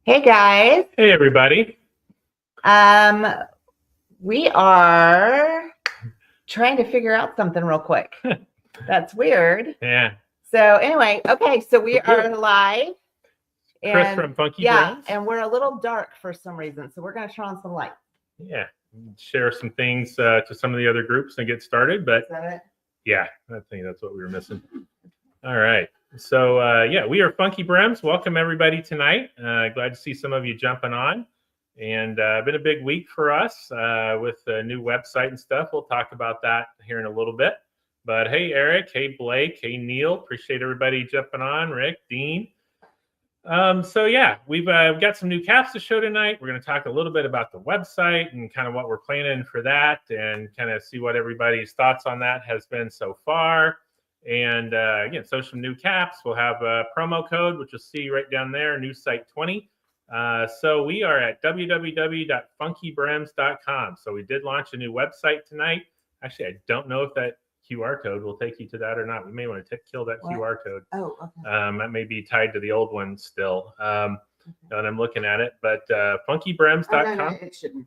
Hey guys. Hey everybody. Um, we are trying to figure out something real quick. That's weird. Yeah. So anyway, okay, so we are live. Chris from FunkyBrims. And we're a little dark for some reason, so we're gonna turn on some light. Yeah. Share some things to some of the other groups and get started. But Is that it? yeah, I think that's what we were missing. All right. So yeah, we are FunkyBrims. Welcome everybody tonight. Glad to see some of you jumping on. And been a big week for us with a new website and stuff. We'll talk about that here in a little bit. But hey, Eric. Hey, Blake. Hey, Neil. Appreciate everybody jumping on. Rick, Dean. So yeah, we've got some new caps to show tonight. We're going to talk a little bit about the website and kind of what we're planning for that, and kind of see what everybody's thoughts on that has been so far. And again, so some new caps. We'll have a promo code, which you'll see right down there, new site 20. So we are at www.funkybrims.com. So we did launch a new website tonight. Actually, I don't know if that QR code will take you to that or not. We may want to kill that QR code. Oh, okay. That may be tied to the old one still. And I'm looking at it, but funkybrims.com. Oh, no, it shouldn't.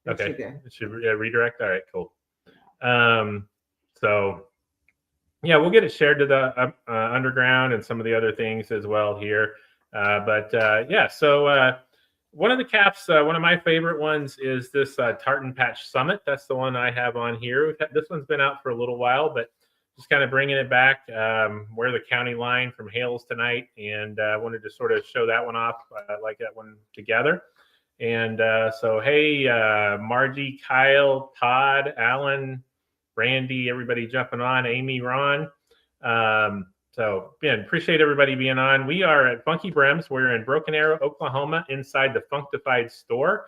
Okay. It should redirect. All right, cool. So yeah, we'll get it shared to the underground and some of the other things as well here. Yeah, so one of the caps, one of my favorite ones is this Tartan Patch Summit. That's the one I have on here. This one's been out for a little while, but just kind of bringing it back. We're the county line from Hales tonight, and I wanted to sort of show that one off, like that one together. And so, hey, Margie, Kyle, Todd, Alan, Randy, everybody jumping on, Amy, Ron. So again, appreciate everybody being on. We are at FunkyBrims. We're in Broken Arrow, Oklahoma, inside the Functified store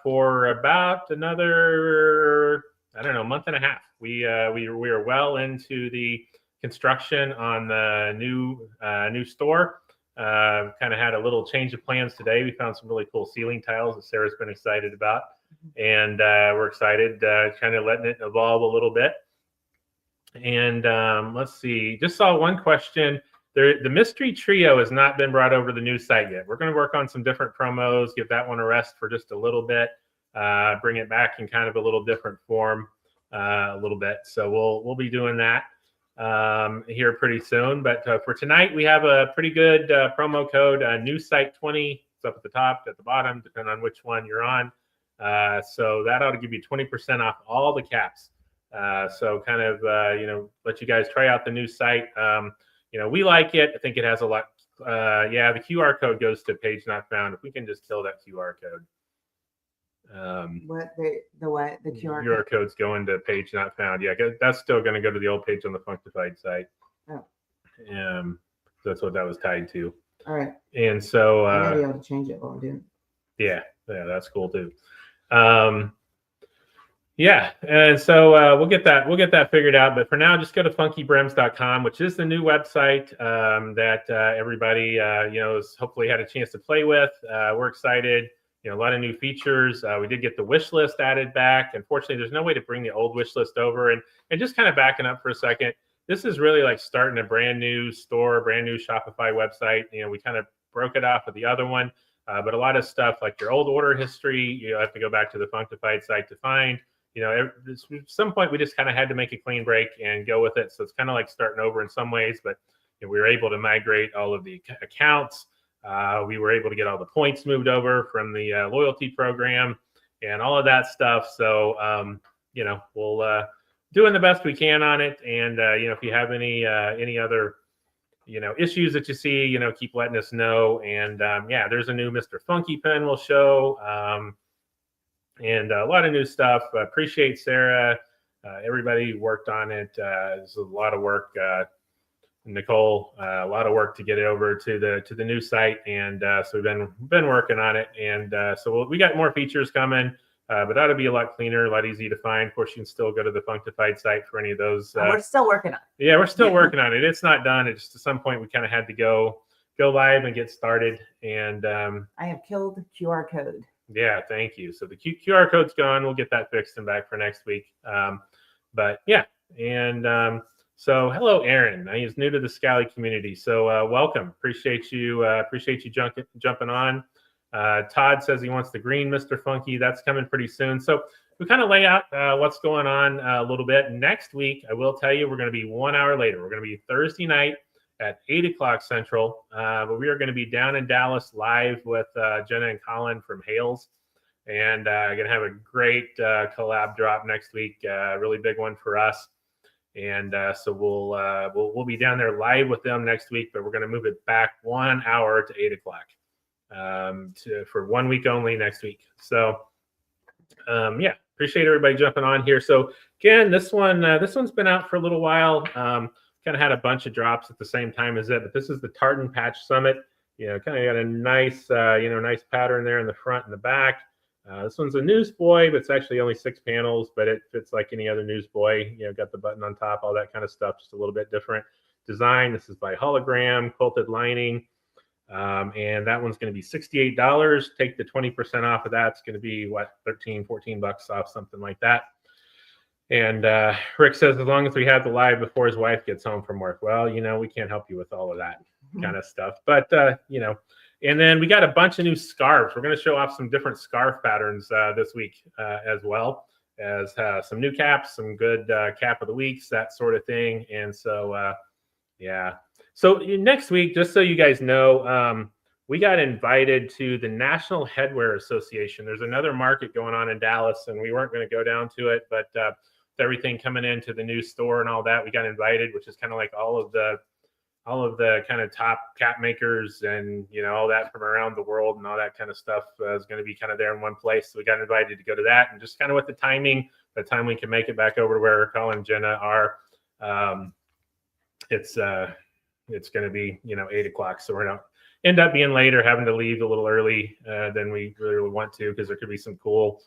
for about another, I don't know, month and a half. We are well into the construction on the new store. Kind of had a little change of plans today. We found some really cool ceiling tiles that Sarah's been excited about, and we're excited, kind of letting it evolve a little bit. And let's see, just saw one question. The mystery trio has not been brought over to the new site yet. We're going to work on some different promos, give that one a rest for just a little bit, bring it back in kind of a little different form a little bit. So we'll be doing that here pretty soon. But for tonight, we have a pretty good promo code, new site 20. It's up at the top, at the bottom, depending on which one you're on. So that ought to give you 20% off all the caps. So kind of, let you guys try out the new site. We like it. I think it has a lot. Yeah, the QR code goes to page not found. If we can just kill that QR code. The QR code's going to page not found. Yeah, that's still going to go to the old page on the Functified site. Oh. That's what that was tied to. All right. And so I may be able to change it while I'm doing it. Yeah, that's cool too. Yeah, and so we'll get that figured out. But for now, just go to funkybrims.com, which is the new website that everybody has hopefully had a chance to play with. We're excited. A lot of new features. We did get the wish list added back. Unfortunately, there's no way to bring the old wish list over. And just kind of backing up for a second, this is really like starting a brand new store, brand new Shopify website. We kind of broke it off of the other one, but a lot of stuff like your old order history, you have to go back to the Functified site to find. At some point we just kind of had to make a clean break and go with it. So it's kind of like starting over in some ways, but we were able to migrate all of the accounts. We were able to get all the points moved over from the loyalty program and all of that stuff. So, we'll doing the best we can on it. And, if you have any other, issues that you see, keep letting us know. And yeah, there's a new Mr. Funky pen we'll show. And a lot of new stuff. Appreciate Sarah. Everybody worked on it. It's a lot of work. Nicole, a lot of work to get it over to the new site, and so we've been working on it. And so we got more features coming, but that'll be a lot cleaner, a lot easier to find. Of course, you can still go to the Functified site for any of those. We're still working on it. Yeah, we're still working on it. It's not done. It's just at some point we kind of had to go live and get started. And I have killed the QR code. Yeah, thank you. So the QR code's gone. We'll get that fixed and back for next week. But yeah, and So hello, Aaron. He's new to the Scally community. So welcome. Appreciate you jumping on. Todd says he wants the green Mr. Funky. That's coming pretty soon. So we kind of lay out what's going on a little bit. Next week, I will tell you, we're going to be 1 hour later. We're going to be Thursday night at 8 o'clock Central. But we are going to be down in Dallas live with Jenna and Colin from Hales. And going to have a great collab drop next week. Really big one for us. And so we'll be down there live with them next week, but we're going to move it back 1 hour to 8 o'clock for 1 week only next week. So yeah, appreciate everybody jumping on here. So again, this one's been out for a little while. Kind of had a bunch of drops at the same time as it, but this is the Tartan Patch Summit. Kind of got a nice nice pattern there in the front and the back. This one's a newsboy, but it's actually only 6 panels, but it fits like any other newsboy. Got the button on top, all that kind of stuff, just a little bit different design. This is by Hologram, quilted lining, and that one's going to be $68. Take the 20% off of that. It's going to be, what, 13, 14 bucks off, something like that. And Rick says, as long as we have the live before his wife gets home from work. Well, we can't help you with all of that kind of stuff, but and then we got a bunch of new scarves. We're going to show off some different scarf patterns this week, as well as some new caps, some good cap of the weeks, that sort of thing. And so, yeah. So next week, just so you guys know, we got invited to the National Headwear Association. There's another market going on in Dallas, and we weren't going to go down to it, but with everything coming into the new store and all that, we got invited, which is kind of like all of the kind of top cap makers and all that from around the world and all that kind of stuff is going to be kind of there in one place. So we got invited to go to that, and just kind of with the time we can make it back over to where Colin and Jenna are, it's going to be 8 o'clock. So we're going to end up being later, having to leave a little early than we really want to, because there could be some cool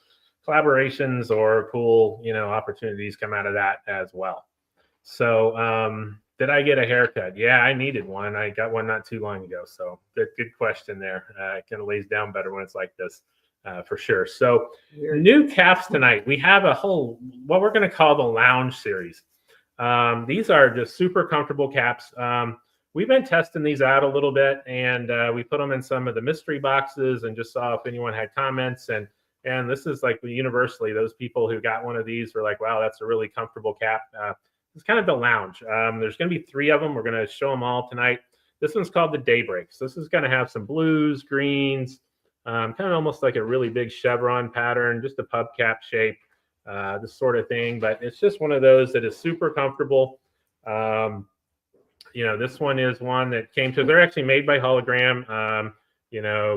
collaborations or cool opportunities come out of that as well. So did I get a haircut? Yeah, I needed one. I got one not too long ago. So good question there. It kind of lays down better when it's like this, for sure. So new caps tonight. We have what we're going to call the lounge series. These are just super comfortable caps. We've been testing these out a little bit, and we put them in some of the mystery boxes and just saw if anyone had comments. And this is like universally, those people who got one of these were like, wow, that's a really comfortable cap. It's kind of the lounge. There's going to be 3 of them. We're going to show them all tonight. This one's called the Daybreak. So this is going to have some blues, greens, kind of almost like a really big chevron pattern, just a pub cap shape, this sort of thing. But it's just one of those that is super comfortable. This one is one that came to, they're actually made by Hologram,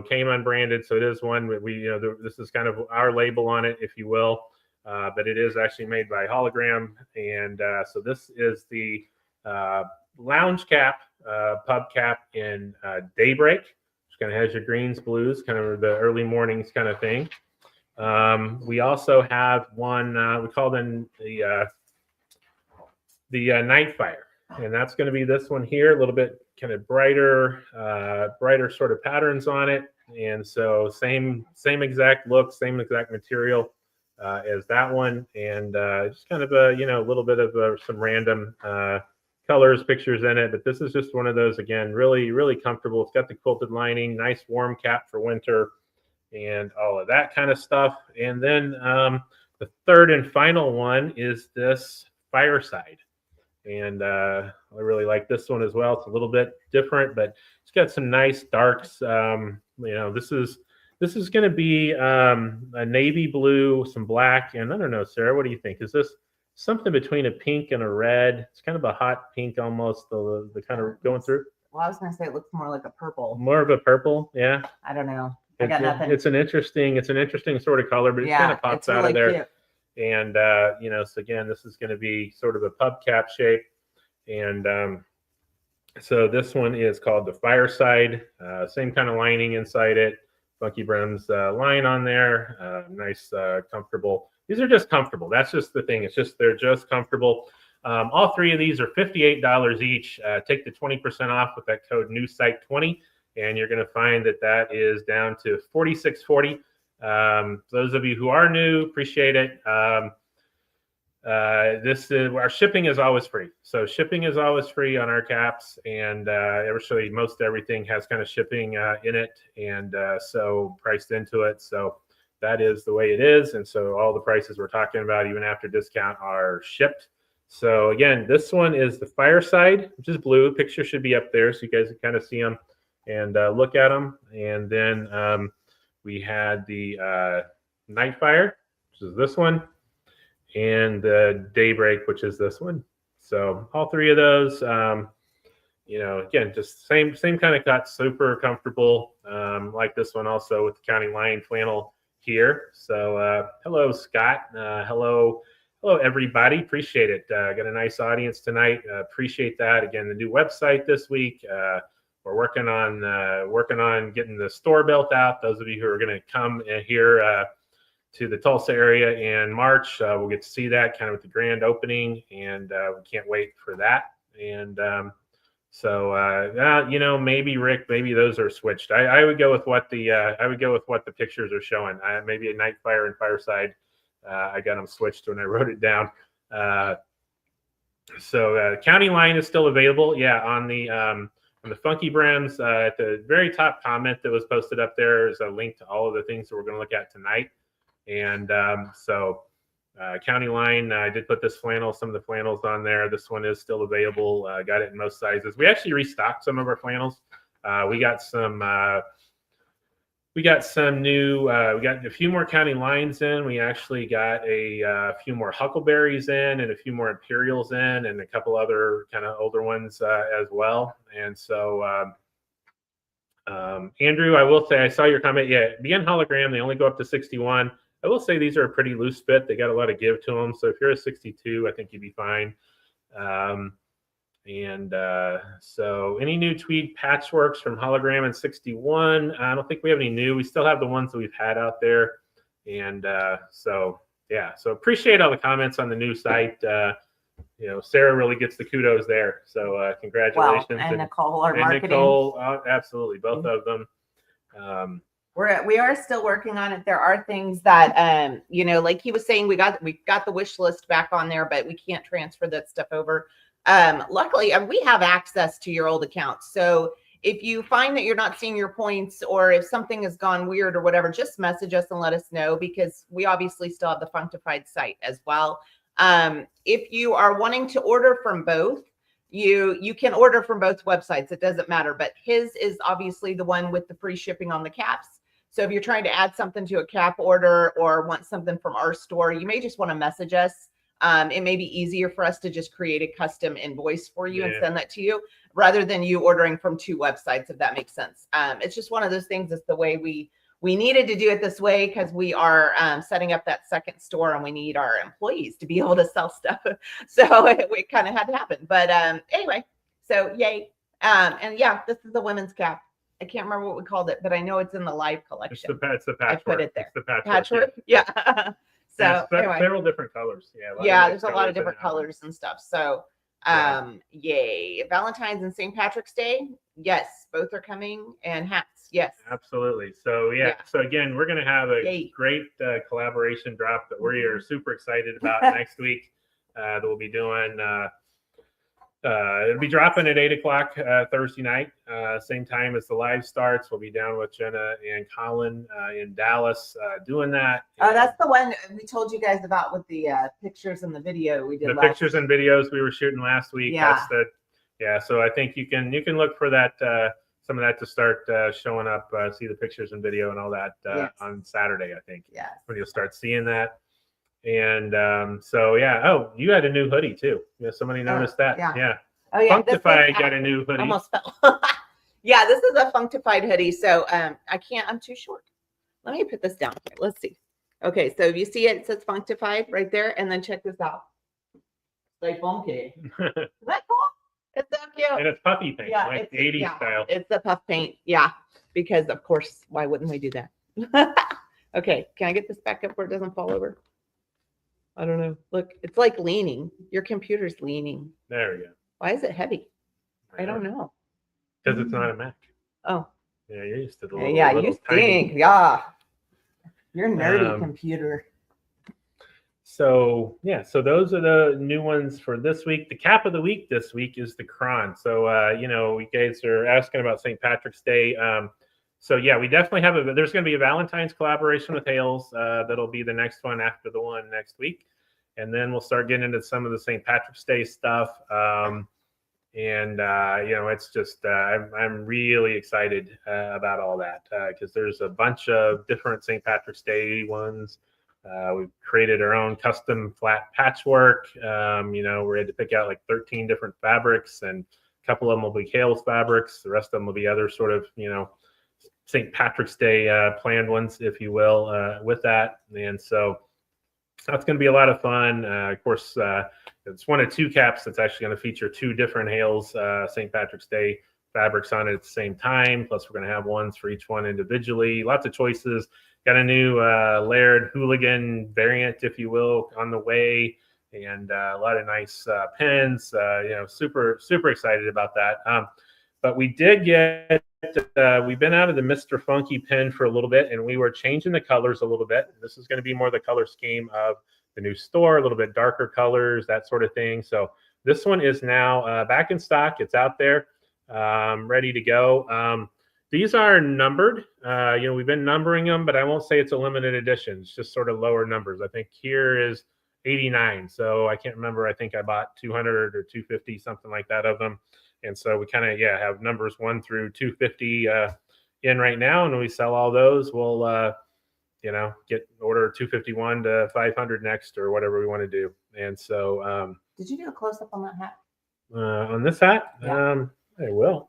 came unbranded. So it is one that this is kind of our label on it, if you will. But it is actually made by Hologram. And so this is the lounge cap, pub cap in Daybreak, which kind of has your greens, blues, kind of the early mornings kind of thing. We also have one, we call them the Nightfire. And that's going to be this one here, a little bit kind of brighter sort of patterns on it. And so same exact look, same exact material as that one, and just kind of a little bit of some random colors, pictures in it. But this is just one of those, again, really, really comfortable. It's got the quilted lining, nice warm cap for winter, and all of that kind of stuff. And then the third and final one is this Fireside. And I really like this one as well. It's a little bit different, but it's got some nice darks. This is going to be a navy blue, some black, and I don't know, Sarah, what do you think? Is this something between a pink and a red? It's kind of a hot pink almost, the kind of going through. Well, I was going to say it looks more like a purple. More of a purple, yeah. I don't know. I got nothing. It's an interesting sort of color, but it kind of pops out of there. Cute. And so again, this is going to be sort of a pub cap shape, and so this one is called the Fireside. Same kind of lining inside it. FunkyBrims line on there. Nice, comfortable. These are just comfortable. That's just the thing. It's just they're just comfortable. All 3 of these are $58 each. Take the 20% off with that code NEWSITE20, and you're going to find that is down to $46.40. Those of you who are new, appreciate it. This is our shipping is always free. So shipping is always free on our caps, and actually most everything has kind of shipping in it, and so priced into it. So that is the way it is, and so all the prices we're talking about, even after discount, are shipped. So again, this one is the Fireside, which is blue. Picture should be up there, so you guys can kind of see them and look at them. And then we had the Nightfire, which is this one, and the Daybreak, which is this one. So all three of those, again, just same kind of cut, super comfortable, like this one also with the County Line flannel here. So hello, Scott. Hello everybody. Appreciate it. Got a nice audience tonight. Appreciate that. Again, the new website this week. We're working on getting the store built out. Those of you who are going to come here to the Tulsa area in March, we'll get to see that kind of with the grand opening, and we can't wait for that. And maybe Rick, maybe those are switched. I would go with what the pictures are showing. Maybe a Nightfire and Fireside. I got them switched when I wrote it down. County Line is still available. Yeah, on the FunkyBrims, at the very top comment that was posted up there is a link to all of the things that we're going to look at tonight. And County Line, I did put some of the flannels on there. This one is still available. Got it in most sizes. We actually restocked some of our flannels. We got a few more County Lines in. We actually got a few more Huckleberries in, and a few more Imperials in, and a couple other kind of older ones as well. And so, Andrew, I will say, I saw your comment. Yeah, BN Hologram, they only go up to 61. I will say these are a pretty loose fit. They got a lot of give to them. So if you're a 62, I think you'd be fine. So any new tweed patchworks from Hologram in 61? I don't think we have any new. We still have the ones that we've had out there. And so appreciate all the comments on the new site. Sarah really gets the kudos there. So congratulations. Well, and Nicole, our marketing. Nicole, absolutely, both of them. We are still working on it. There are things that, like he was saying, we got the wish list back on there, but we can't transfer that stuff over. Luckily, we have access to your old accounts. So if you find that you're not seeing your points, or if something has gone weird or whatever, just message us and let us know, because we obviously still have the Functified site as well. If you are wanting to order from both, you can order from both websites. It doesn't matter, but his is obviously the one with the free shipping on the caps. So if you're trying to add something to a cap order or want something from our store, you may just want to message us. It may be easier for us to just create a custom invoice for you and send that to you, rather than you ordering from two websites, if that makes sense. It's just one of those things. It's the way we needed to do it this way, because we are setting up that second store, and we need our employees to be able to sell stuff. So it kind of had to happen. But anyway, so yay. And yeah, this is the women's cap. I can't remember what we called it, but I know it's in the live collection. It's the patchwork. I put it there. It's the patchwork. Yeah. So anyway. Several different colors. There's a lot of different colors and stuff. So yay. Valentine's and St. Patrick's Day. Yes, both are coming, and hats. Yes. Absolutely. So so again, we're going to have a great collaboration drop that we are super excited about next week. That we'll be doing. It'll be dropping at 8 o'clock Thursday night, same time as the live starts. We'll be down with Jenna and Colin in Dallas doing that. Oh, that's the one we told you guys about with the pictures and the video we did. The pictures and videos we were shooting last week. Yeah. So I think you can look for that, some of that to start showing up. See the pictures and video and all that on Saturday, I think. Yeah. When you'll start seeing that. And oh, you had a new hoodie too. Yeah, somebody noticed that. Yeah. Oh yeah. Functified got a new hoodie. Almost fell. Yeah, this is a Functified hoodie. So I'm too short. Let me put this down here. Let's see. Okay, so you see it says Functified right there, and then check this out. Like funky. Is that cool? It's so cute. And it's puffy paint, like 80s style. It's the puff paint, because of course, why wouldn't we do that? Okay, can I get this back up where it doesn't fall over? I don't know. Look, it's like leaning. Your computer's leaning. There we go. Why is it heavy? I don't know. Because it's not a Mac. Oh. Yeah, you're used to the little you tiny. stink. Yeah. You're nerdy computer. So yeah, so those are the new ones for this week. The cap of the week this week is the Kron. So you guys are asking about St. Patrick's Day. So yeah, we definitely have there's going to be a Valentine's collaboration with Hales. That'll be the next one after the one next week, and then we'll start getting into some of the St. Patrick's Day stuff. It's just I'm really excited about all that because there's a bunch of different St. Patrick's Day ones. We've created our own custom flat patchwork. We had to pick out like 13 different fabrics, and a couple of them will be Hales fabrics. The rest of them will be other sort of, St. Patrick's Day planned ones, if you will, with that. And so that's going to be a lot of fun. Of course, it's one of two caps that's actually going to feature two different Hales St. Patrick's Day fabrics on it at the same time. Plus, we're going to have ones for each one individually. Lots of choices. Got a new layered hooligan variant, if you will, on the way, and a lot of nice pins. Super, super excited about that. But we did get, we've been out of the Mr. Funky pen for a little bit, and we were changing the colors a little bit. This is going to be more the color scheme of the new store, a little bit darker colors, that sort of thing. So this one is now back in stock. It's out there, ready to go. These are numbered. We've been numbering them, but I won't say it's a limited edition. It's just sort of lower numbers. I think here is 89. So I can't remember. I think I bought 200 or 250, something like that of them. And so we kind of, have numbers 1 through 250 in right now. And when we sell all those, we'll, get order 251 to 500 next or whatever we want to do. And so. Did you do a close-up on that hat? On this hat? Yeah. I will.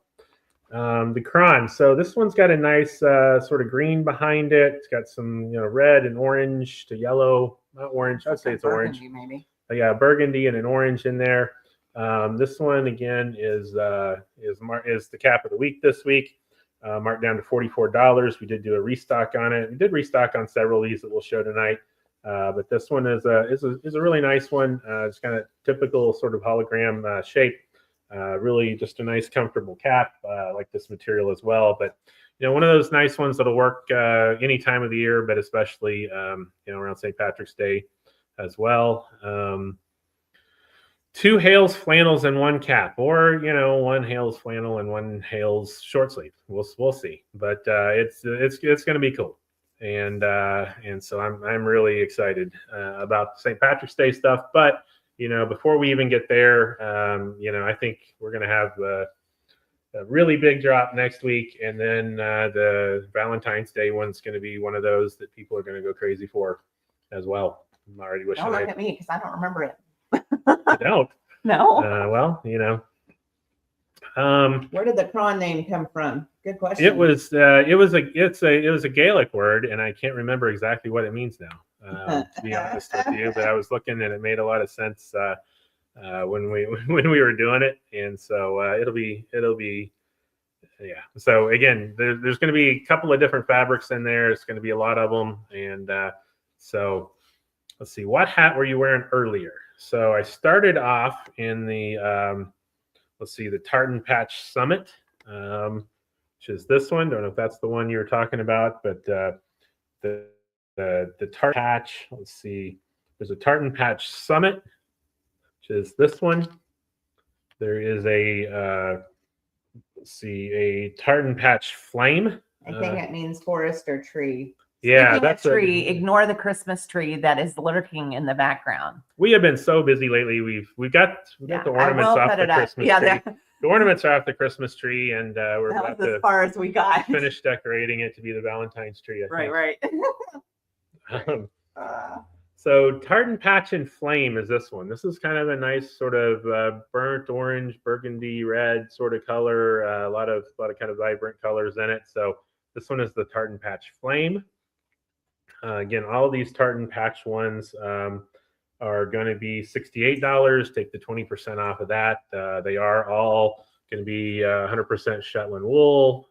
The Kron. So this one's got a nice sort of green behind it. It's got some, red and orange to yellow. Not orange. I'd say it's orange. Maybe. But yeah, burgundy and an orange in there. This one again is the cap of the week this week. Marked down to $44. We did do a restock on it. We did restock on several of these that we'll show tonight. But this one is a really nice one. It's kind of typical sort of hologram shape. Really just a nice, comfortable cap. Like this material as well. But one of those nice ones that'll work any time of the year, but especially around St. Patrick's Day as well. 2 Hales flannels and 1 cap, or 1 Hales flannel and 1 Hales short sleeve. We'll see, but it's going to be cool, and so I'm really excited about St. Patrick's Day stuff. But before we even get there, I think we're going to have a really big drop next week, and then the Valentine's Day one's going to be one of those that people are going to go crazy for as well. I'm already wishing. Don't look at me because I don't remember it. I don't. No. Where did the Kron name come from? Good question. It was a Gaelic word, and I can't remember exactly what it means now. To be honest with you, but I was looking and it made a lot of sense when we were doing it, and so it'll be yeah. So again, there's going to be a couple of different fabrics in there. It's going to be a lot of them, and so let's see. What hat were you wearing earlier? So I started off in the the Tartan Patch Summit, which is this one. Don't know if that's the one you were talking about, but the Tartan Patch. Let's see. There's a Tartan Patch Summit, which is this one. There is a Tartan Patch Flame. I think it means forest or tree. Yeah, Speaking of tree. Ignore the Christmas tree that is lurking in the background. We have been so busy lately. We've got the ornaments off the Christmas tree. The ornaments are off the Christmas tree, and we're about as far as we got. Finish decorating it to be the Valentine's tree. Right. So Tartan Patch and Flame is this one. This is kind of a nice sort of burnt orange, burgundy, red sort of color. A lot of kind of vibrant colors in it. So this one is the Tartan Patch Flame. Again, all of these Tartan Patch ones are going to be $68. Take the 20% off of that. They are all going to be 100% Shetland wool.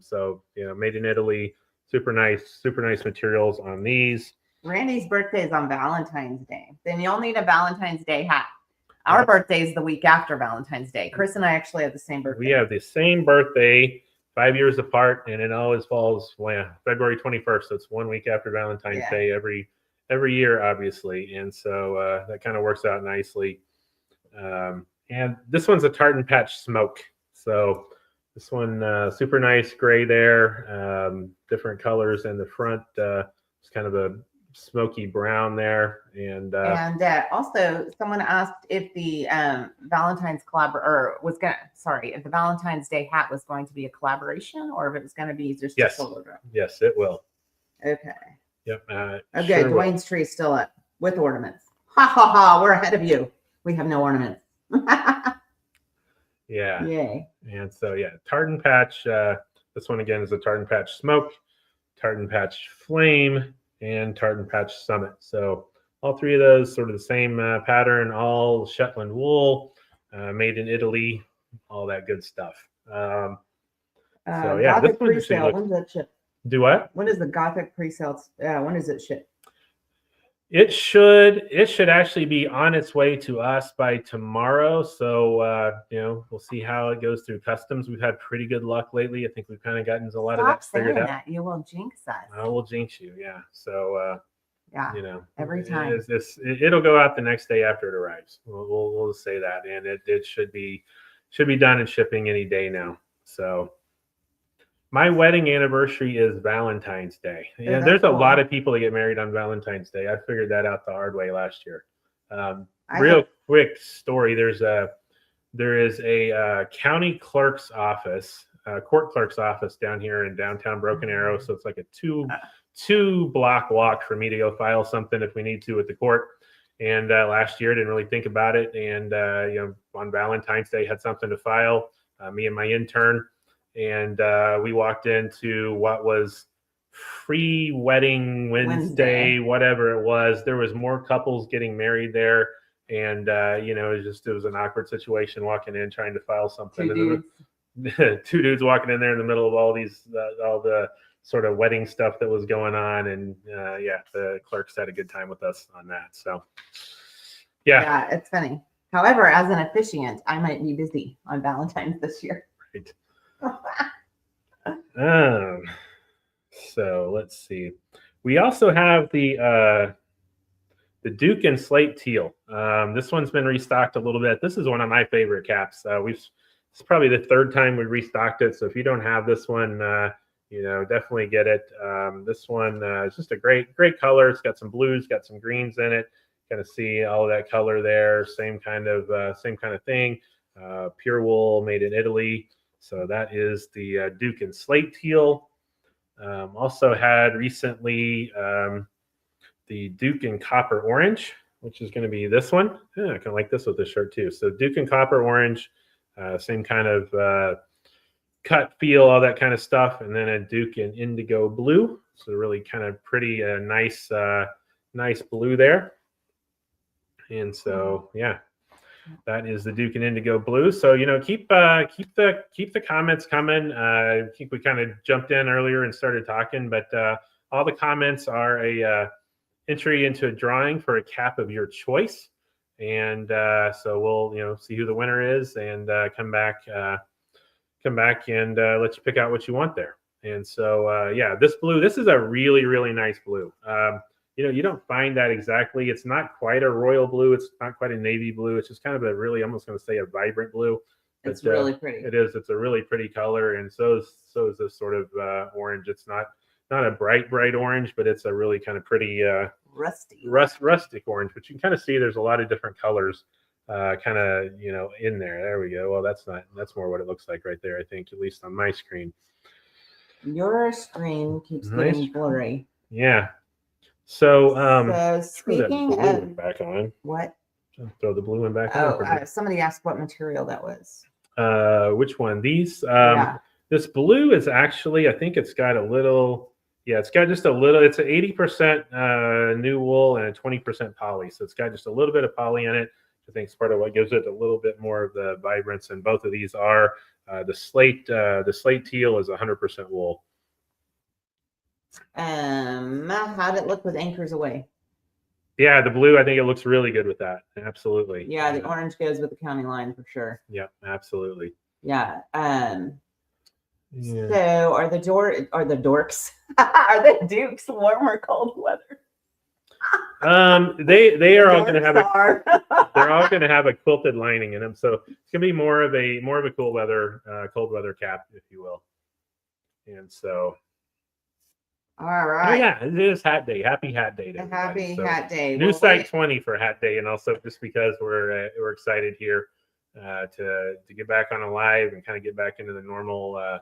So made in Italy. Super nice materials on these. Randy's birthday is on Valentine's Day. Then you'll need a Valentine's Day hat. Our birthday is the week after Valentine's Day. Chris and I actually have the same birthday. We have the same birthday, 5 years apart, and it always falls February 21st. So it's 1 week after Valentine's Day every every year, obviously, and so that kind of works out nicely. And this one's a tartan patch smoke. So this one, super nice gray there, different colors in the front. It's kind of a smoky brown there. And also someone asked if the Valentine's if the Valentine's Day hat was going to be a collaboration or if it was going to be just yes, a solo drop. Yes, it will. Okay. Yep. Okay, sure Dwayne's tree is still up with ornaments. Ha ha ha, we're ahead of you. We have no ornaments. Yeah. Yay. And so, yeah, tartan patch. This one again is a tartan patch smoke, tartan patch flame, and tartan patch summit. So all three of those sort of the same pattern, all Shetland wool, made in Italy, all that good stuff. So yeah, Gothic this one pre-sale. When does that ship? Do what? When is the Gothic pre-sale? When does it ship? It should actually be on its way to us by tomorrow. So we'll see how it goes through customs. We've had pretty good luck lately. I think we've kind of gotten a lot of that figured out. That. You will jinx us. I will jinx you, yeah. So yeah, every time it'll go out the next day after it arrives. We'll say that, and it should be done and shipping any day now. So. My wedding anniversary is Valentine's Day. Yeah, there's a lot of people that get married on Valentine's Day. I figured that out the hard way last year. Real quick story. There is a county clerk's office, court clerk's office down here in downtown Broken Arrow. So it's like a two block walk for me to go file something if we need to at the court. And last year, didn't really think about it. And on Valentine's Day, had something to file. Me and my intern. And we walked into what was free wedding Wednesday, whatever it was. There was more couples getting married there. And, it was an awkward situation walking in, trying to file something. Two dudes walking in there in the middle of all the sort of wedding stuff that was going on. And the clerks had a good time with us on that. So, yeah, it's funny. However, as an officiant, I might be busy on Valentine's this year. Right. So let's see. We also have the Duke and Slate Teal. This one's been restocked a little bit. This is one of my favorite caps. It's probably the third time we restocked it. So if you don't have this one, definitely get it. This one is just a great color. It's got some blues, got some greens in it. Kind of see all of that color there. Same kind of thing. Pure wool, made in Italy. So that is the Duke and Slate Teal. Also had recently the Duke and Copper Orange, which is going to be this one. Yeah, I kind of like this with this shirt too. So Duke and Copper Orange, same kind of cut, feel, all that kind of stuff. And then a Duke and Indigo Blue. So really kind of pretty, nice blue there. And so, yeah. That is the Duke and Indigo Blue. So, keep the comments coming. I think we kind of jumped in earlier and started talking, but all the comments are a entry into a drawing for a cap of your choice. And so we'll, see who the winner is and come back and let you pick out what you want there. And so, this blue, this is a really, really nice blue. You don't find that exactly. It's not quite a royal blue. It's not quite a navy blue. It's just kind of a really, almost going to say a vibrant blue. It's really pretty. It is. It's a really pretty color. And so is this sort of orange. It's not a bright orange, but it's a really kind of pretty rustic orange. But you can kind of see there's a lot of different colors in there. There we go. Well, that's more what it looks like right there, I think, at least on my screen. Your screen keeps getting blurry. Yeah. So, speaking of back on, what? Throw the blue one back on. Somebody asked what material that was. Which one? These. This blue is actually, I think it's got a little. Yeah, it's got just a little. It's an 80% new wool and a 20% poly. So it's got just a little bit of poly in it. I think it's part of what gives it a little bit more of the vibrance. And both of these are the slate. The slate teal is 100% wool. How'd it look with anchors away? Yeah, the blue, I think it looks really good with that. Absolutely. Yeah, the orange goes with the county line for sure. Yeah, absolutely. Yeah. So are the dorks are the Dukes warm or cold weather? They are all going to have they're all a. going to have a quilted lining in them, so it's going to be more of a cold weather cap, if you will. And so, All oh right. yeah, it is Hat Day. Happy Hat Day to everybody. Happy So, Hat Day. New Well, site 20 for Hat Day, and also just because we're excited here to get back on a live and kind of get back into the normal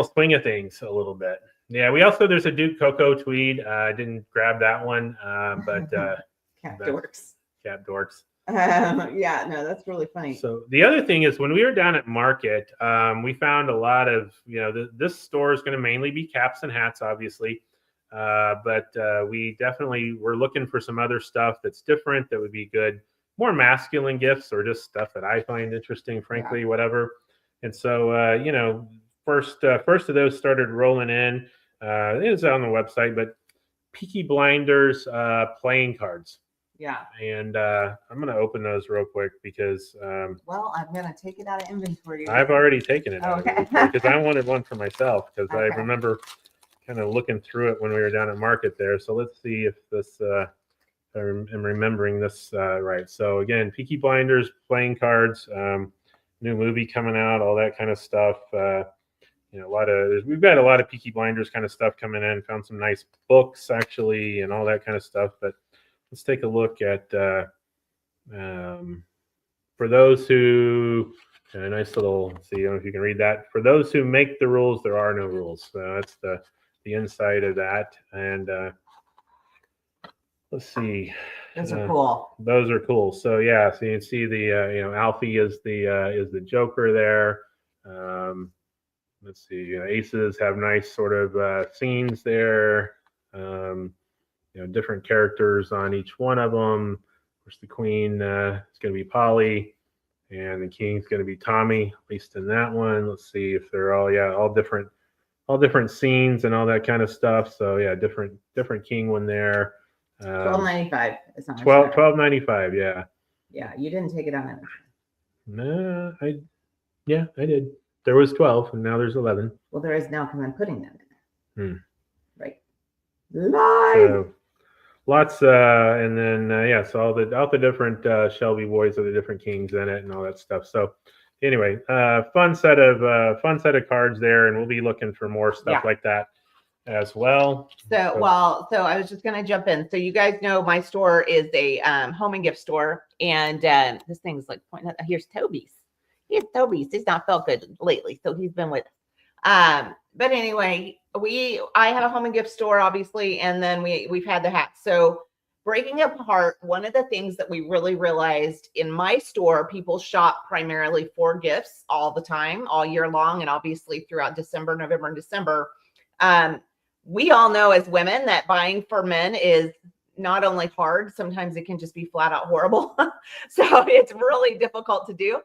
swing of things a little bit. Yeah, there's a Duke Cocoa tweed. I didn't grab that one, but Cap dorks. Cap dorks. Yeah, no, that's really funny. So the other thing is when we were down at market, we found a lot of, this store is going to mainly be caps and hats, obviously. But we definitely were looking for some other stuff that's different that would be good, more masculine gifts or just stuff that I find interesting, frankly, whatever. And so, first of those started rolling in. It was on the website, but Peaky Blinders playing cards. Yeah. And I'm going to open those real quick because well, I'm going to take it out of inventory. I've already taken it out of inventory because I wanted one for myself because I remember kind of looking through it when we were down at market there. So let's see if this I'm remembering this right. So again, Peaky Blinders playing cards, new movie coming out, all that kind of stuff. We've got a lot of Peaky Blinders kind of stuff coming in. Found some nice books actually, and all that kind of stuff. But let's take a look at for those who a nice little. See, I don't know if you can read that. For those who make the rules, there are no rules. So that's the inside of that. And let's see. Those are cool. Those are cool. So yeah, so you can see the Alfie is the Joker there. Let's see. Aces have nice sort of scenes there. Different characters on each one of them. Of course, the Queen is going to be Polly, and the King's going to be Tommy. At least in that one. Let's see if they're all different scenes and all that kind of stuff. So yeah, different King one there. $12.95. It's not $12.95. Yeah. Yeah, you didn't take it on. No, I did. There was 12, and now there's 11. Well, there is now because I'm putting them in. Right. Live. So, lots, and then so all the different Shelby boys are the different kings in it and all that stuff. So anyway, fun set of cards there, and we'll be looking for more stuff like that as well. So I was just gonna jump in. So you guys know my store is a home and gift store, and this thing's like pointing out. Here's Toby's. He's not felt good lately, so he's been with us. But anyway, I have a home and gift store, obviously, and then we've had the hats. So breaking apart, one of the things that we really realized in my store, people shop primarily for gifts all the time, all year long, and obviously throughout November and December. We all know as women that buying for men is not only hard, sometimes it can just be flat out horrible. So it's really difficult to do.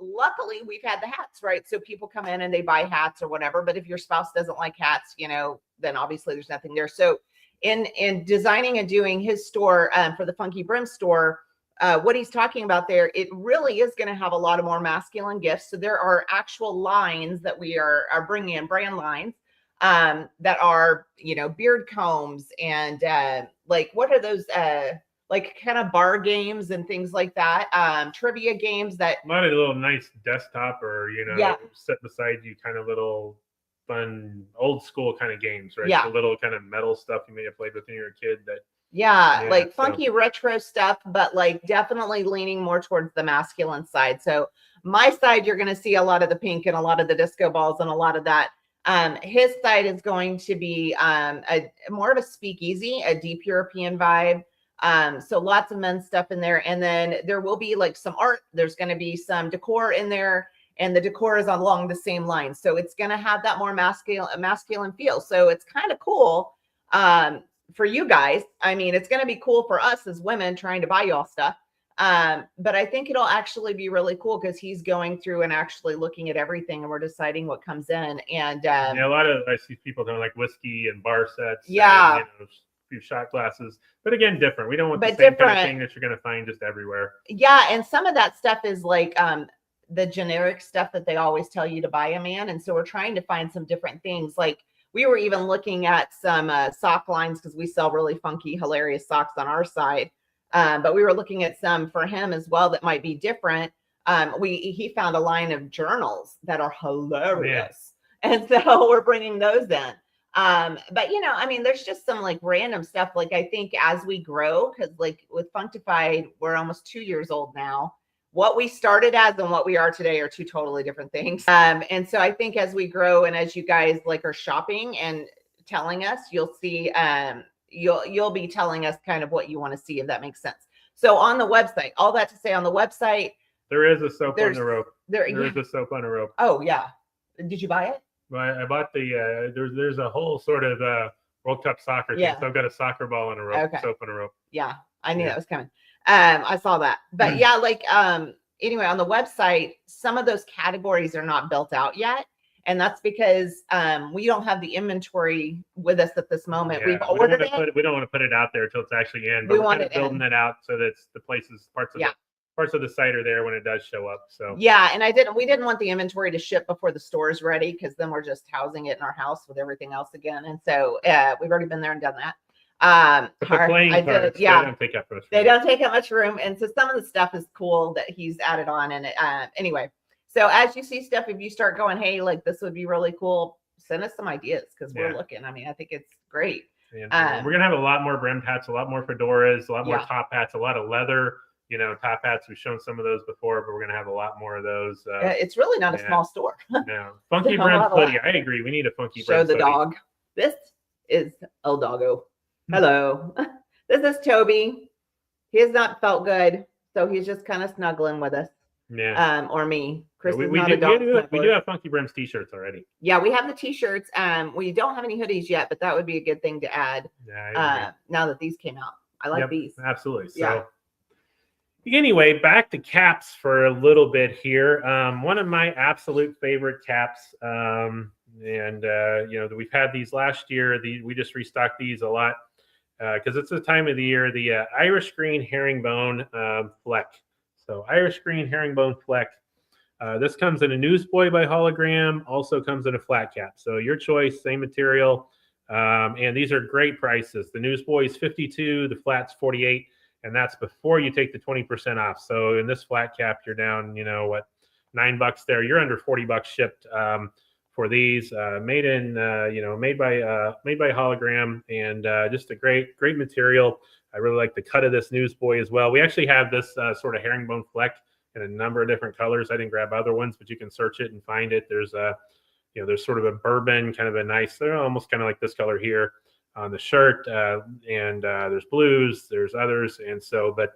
Luckily we've had the hats, right? So people come in and they buy hats or whatever, but if your spouse doesn't like hats, then obviously there's nothing there. So in designing and doing his store for the FunkyBrims store, what he's talking about there, it really is going to have a lot of more masculine gifts. So there are actual lines that we are bringing in, brand lines that are, beard combs and what are those like kind of bar games and things like that, trivia games that a lot of little nice desktop or set beside you kind of little fun old school kind of games, right? The little kind of metal stuff you may have played with when you were a kid that funky retro stuff, but definitely leaning more towards the masculine side. So my side, you're going to see a lot of the pink and a lot of the disco balls and a lot of that. His side is going to be more of a speakeasy, a deep European vibe. So lots of men's stuff in there. And then there will be some art. There's going to be some decor in there, and the decor is along the same line. So it's going to have that more masculine feel. So it's kind of cool for you guys. I mean, it's going to be cool for us as women trying to buy y'all stuff. But I think it'll actually be really cool because he's going through and actually looking at everything, and we're deciding what comes in. And a lot of I see people doing whiskey and bar sets. Yeah. And, few shot glasses, but again, different. We don't want the same kind of thing that you're going to find just everywhere. Yeah, and some of that stuff is the generic stuff that they always tell you to buy a man, and so we're trying to find some different things. we were even looking at some sock lines because we sell really funky, hilarious socks on our side. But we were looking at some for him as well that might be different. He found a line of journals that are hilarious. Yeah. And so we're bringing those in. But I mean, there's just some like random stuff. Like I think as we grow, because like with Funkified, we're almost 2 years old now. What we started as and what we are today are two totally different things. And so I think as we grow and as you guys like are shopping and telling us, you'll see, you'll be telling us kind of what you want to see, if that makes sense. So on the website, all that to say on the website, there is a soap on the rope. There is a soap on the rope. Oh yeah. Did you buy it? Well, I bought the, there's a whole sort of World Cup soccer thing. So I've got a soccer ball on a rope, soap on a rope. Yeah. I knew that was coming. I saw that, but yeah, like, anyway, on the website, some of those categories are not built out yet. And that's because we don't have the inventory with us at this moment. We've ordered it. We don't want to put it out there until it's actually in, but we're kind of building it out so that the places, parts of the site are there when it does show up. So yeah, and we didn't want the inventory to ship before the store is ready, because then we're just housing it in our house with everything else again. And so we've already been there and done that. But the playing cards, they don't take up much room. They don't take up much room. And so some of the stuff is cool that he's added on. And anyway, so as you see stuff, if you start going, hey, like this would be really cool, send us some ideas, because we're looking. I mean, I think it's great. And we're gonna have a lot more brim hats, a lot more fedoras, a lot more top hats, a lot of leather. Top hats. We've shown some of those before, but we're gonna have a lot more of those. It's really not a small store. No, FunkyBrims hoodie. I agree. We need a FunkyBrims. Show the dog. This is El Doggo. Hello. This is Toby. He has not felt good, so he's just kind of snuggling with us. Yeah. Or me. Chris we is do have FunkyBrims t-shirts already. Yeah, we have the t-shirts. We don't have any hoodies yet, but that would be a good thing to add. Yeah. Now that these came out, I like these. Absolutely. So anyway, back to caps for a little bit here. One of my absolute favorite caps, we've had these last year. We just restocked these a lot because it's the time of the year. The Irish green herringbone fleck. So Irish green herringbone fleck. This comes in a Newsboy by Hologram. Also comes in a flat cap. So your choice, same material, and these are great prices. The Newsboy is $52. The flat's $48. And that's before you take the 20% off. So in this flat cap, you're down, $9 there. You're under $40 shipped for these. Made by Hologram, and just a great material. I really like the cut of this Newsboy as well. We actually have this sort of herringbone fleck in a number of different colors. I didn't grab other ones, but you can search it and find it. There's there's sort of a bourbon, kind of a nice, they're almost kind of like this color here on the shirt, and there's blues, there's others, and so, but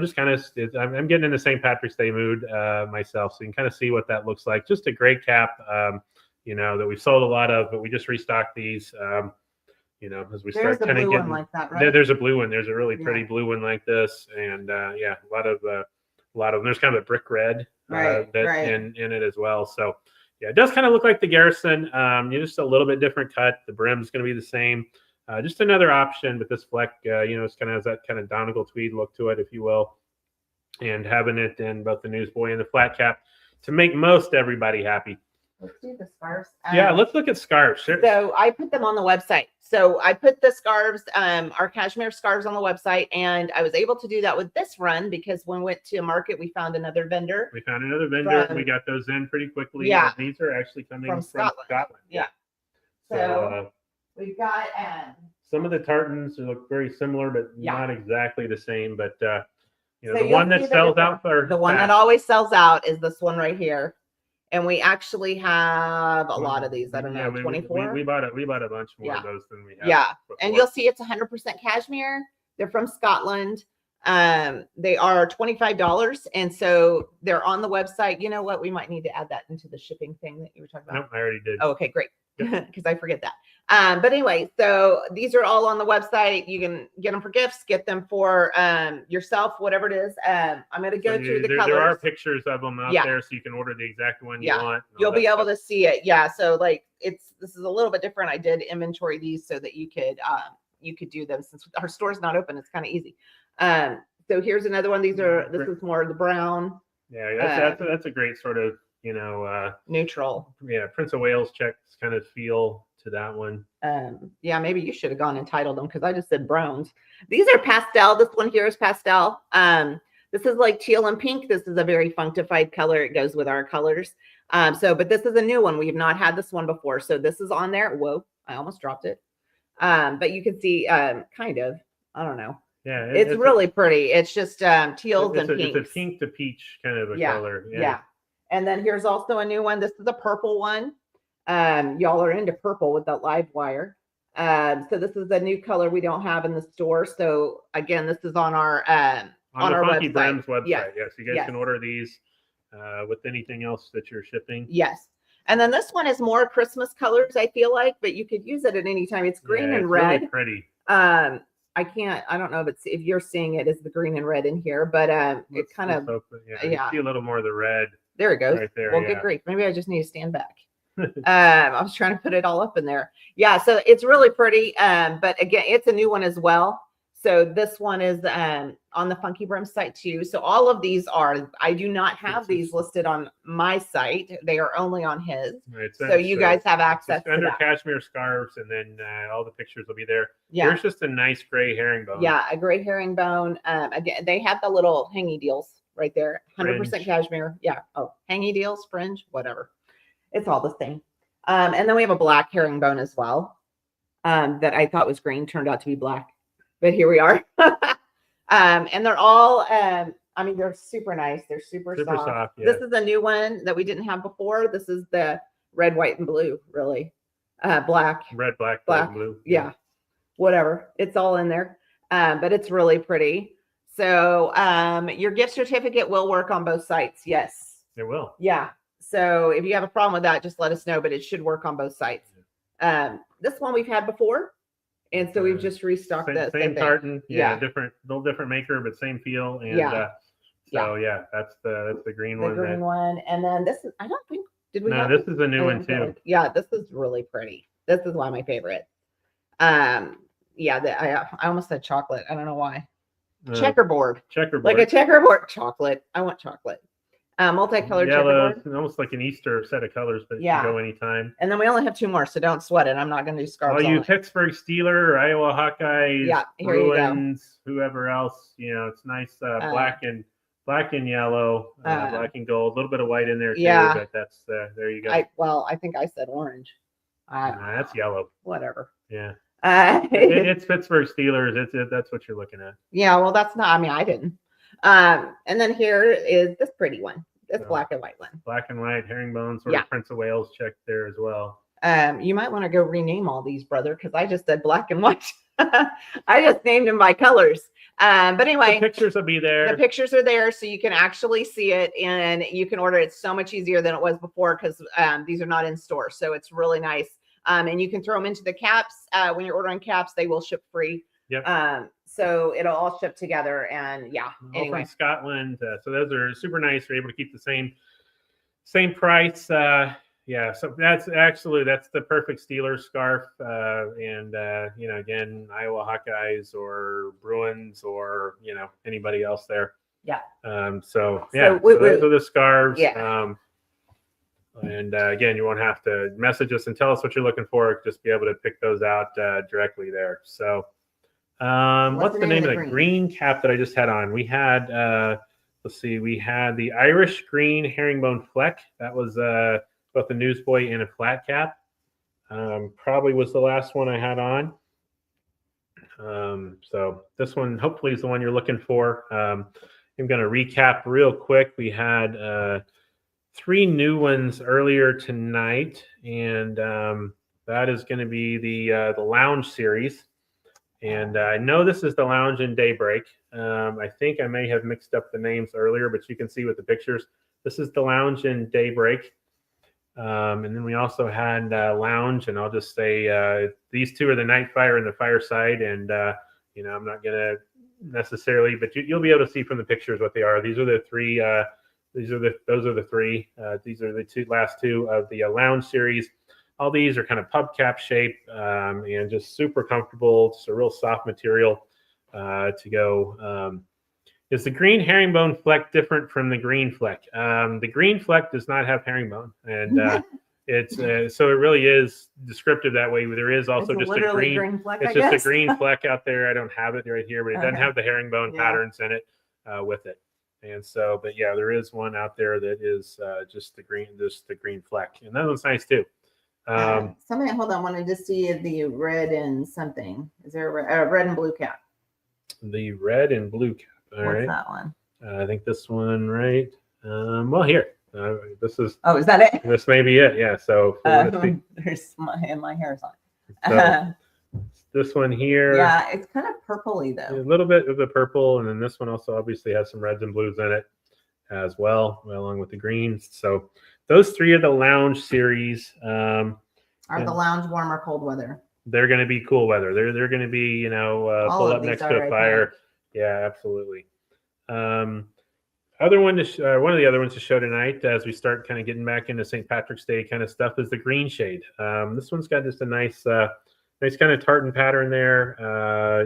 just kind of, I'm getting in the St. Patrick's Day mood myself, so you can kind of see what that looks like. Just a great cap, that we've sold a lot of, but we just restocked these, as we start kind of getting like that, right? There's a blue one. There's a really pretty blue one like this, and a lot of them. There's kind of a brick red in it as well. So. Yeah, it does kind of look like the Garrison. Just a little bit different cut. The brim's going to be the same. Just another option, but this fleck, it's kind of has that kind of Donegal tweed look to it, if you will, and having it in both the Newsboy and the flat cap to make most everybody happy. Let's do the scarves. Let's look at scarves. Sure. So I put them on the website. So I put the scarves, our cashmere scarves on the website, and I was able to do that with this run because when we went to a market, we found another vendor. We got those in pretty quickly. Yeah. These are actually coming from Scotland. Yeah. So we've got some of the tartans look very similar, but not exactly the same. But the so one that sells out for the one that always sells out is this one right here. And we actually have a lot of these. I don't know, 24. We bought a bunch more of those than we have. Yeah, before. And you'll see it's 100% cashmere. They're from Scotland. They are $25, and so they're on the website. You know what? We might need to add that into the shipping thing that you were talking about. No, I already did. Oh, okay, great. Because I forget that. But anyway, so these are all on the website. You can get them for gifts, get them for yourself, whatever it is. I'm going to go through the colors. There are pictures of them out there, so you can order the exact one you want. You'll be able to see it. Yeah. So like this is a little bit different. I did inventory these so that you could do them since our store's not open. It's kind of easy. So here's another one. This is more of the brown. Yeah, that's a great sort of neutral. Yeah, Prince of Wales checks kind of feel to that one. Yeah, maybe you should have gone and titled them because I just said browns. These are pastel. This one here is pastel. This is like teal and pink. This is a very funkified color. It goes with our colors. But this is a new one. We've not had this one before. So this is on there. Whoa, I almost dropped it. But you can see kind of, I don't know. Yeah, it's really pretty. It's just teals and pinks. It's a pink to peach kind of a color. Yeah. And then here's also a new one. This is a purple one. Y'all are into purple with that live wire. So this is a new color we don't have in the store. So again, this is on our on our FunkyBrims website. Yes, you guys can order these with anything else that you're shipping. Yes. And then this one is more Christmas colors, I feel like, but you could use it at any time. It's green and red. Really pretty. I don't know if you're seeing it as the green and red in here, but it kind of you see a little more of the red. There it goes. Right there, well, good grief. Maybe I just need to stand back. I was trying to put it all up in there. Yeah, so it's really pretty. But again, it's a new one as well. So this one is on the FunkyBrims site too. So all of these are, I do not have these listed on my site. They are only on his. Right, so you guys have access to under that. cashmere scarves, and then all the pictures will be there. Yeah. There's just a nice gray herringbone. Yeah, a gray herringbone. Again, they have the little hangy deals right there. 100% cashmere. Yeah. Oh, hangy deals, fringe, whatever. It's all the same. And then we have a black herringbone as well that I thought was green, turned out to be black. But here we are. And they're all, I mean, they're super nice. They're super soft. Yeah. This is a new one that we didn't have before. This is the red, white, and blue, really. Black. Red, black, and blue. Yeah. Whatever. It's all in there. But it's really pretty. So your gift certificate will work on both sites. Yes. It will. Yeah. So if you have a problem with that, just let us know, but it should work on both sites. This one we've had before. And so we've just restocked this. Same carton, little different maker, but same feel. And that's the green one. The green one. And then this is, I don't think, did we? No, this is a new one too. Yeah, this is really pretty. This is one of my favorites. I almost said chocolate. I don't know why. Checkerboard. Like a checkerboard. Chocolate. I want chocolate. Multicolored yellow, checkerboard. Almost like an Easter set of colors, but it can go anytime. And then we only have 2 more, so don't sweat it. I'm not going to do scarves. Well, you Pittsburgh Steeler, Iowa Hawkeyes, Bruins, whoever else, it's nice black and yellow, black and gold, a little bit of white in there too. Yeah. But that's there you go. I think I said orange. That's yellow. Whatever. Yeah. It's Pittsburgh Steelers. That's what you're looking at. Yeah. Well, that's not. I mean, I didn't. And then here is this pretty one. This black and white one. Black and white herringbone, sort of Prince of Wales check there as well. You might want to go rename all these, brother, because I just said black and white. I just named them by colors. But anyway, the pictures will be there. The pictures are there, so you can actually see it, and you can order it so much easier than it was before because these are not in store. So it's really nice. And you can throw them into the caps. When you're ordering caps, they will ship free. Yep. So it'll all ship together, and all from Scotland. So those are super nice. You're able to keep the same price. So that's the perfect Steelers scarf. And again, Iowa Hawkeyes or Bruins or anybody else there. Yeah. So those are the scarves. Yeah. And again, you won't have to message us and tell us what you're looking for. Just be able to pick those out directly there. So. What's the name of the green cap that I just had on? We had, we had the Irish green herringbone fleck. That was both a newsboy and a flat cap. Probably was the last one I had on. So this one hopefully is the one you're looking for. I'm going to recap real quick. We had 3 new ones earlier tonight, and that is going to be the Lounge series. And I know this is the Lounge in Daybreak. I think I may have mixed up the names earlier, but you can see with the pictures. This is the Lounge in Daybreak. And then we also had Lounge, and I'll just say these 2 are the Nightfire and the Fireside. And, I'm not going to necessarily, but you'll be able to see from the pictures what they are. These are the 3. Those are the 3. These are the last 2 of the Lounge series. All these are kind of pub cap shape and just super comfortable. It's a real soft material to go. Is the green herringbone fleck different from the green fleck? The green fleck does not have herringbone, and it's so it really is descriptive that way. There is also It's just a literally green fleck, it's I just a guess. green fleck out there. I don't have it right here, but it doesn't Okay. have the herringbone Yeah. patterns in it with it. And so, but yeah, there is one out there that is just the green fleck, and that one's nice too. Somebody, hold on, I wanted to see the red and something. Is there a red and blue cap? The red and blue cap. All What's right. that one? I think this one, right? Well, here. This is. Oh, is that it? This may be it. Yeah. So there's my hair's on. So this one here. Yeah, it's kind of purpley though. A little bit of the purple, and then this one also obviously has some reds and blues in it as well, along with the greens. So those three are the lounge series. Are the lounge warm or cold weather? They're going to be cool weather. They're going to be, pull up next to a fire. Yeah, absolutely. Other one one of the other ones to show tonight as we start kind of getting back into St. Patrick's Day kind of stuff is the green shade. This one's got just a nice kind of tartan pattern there.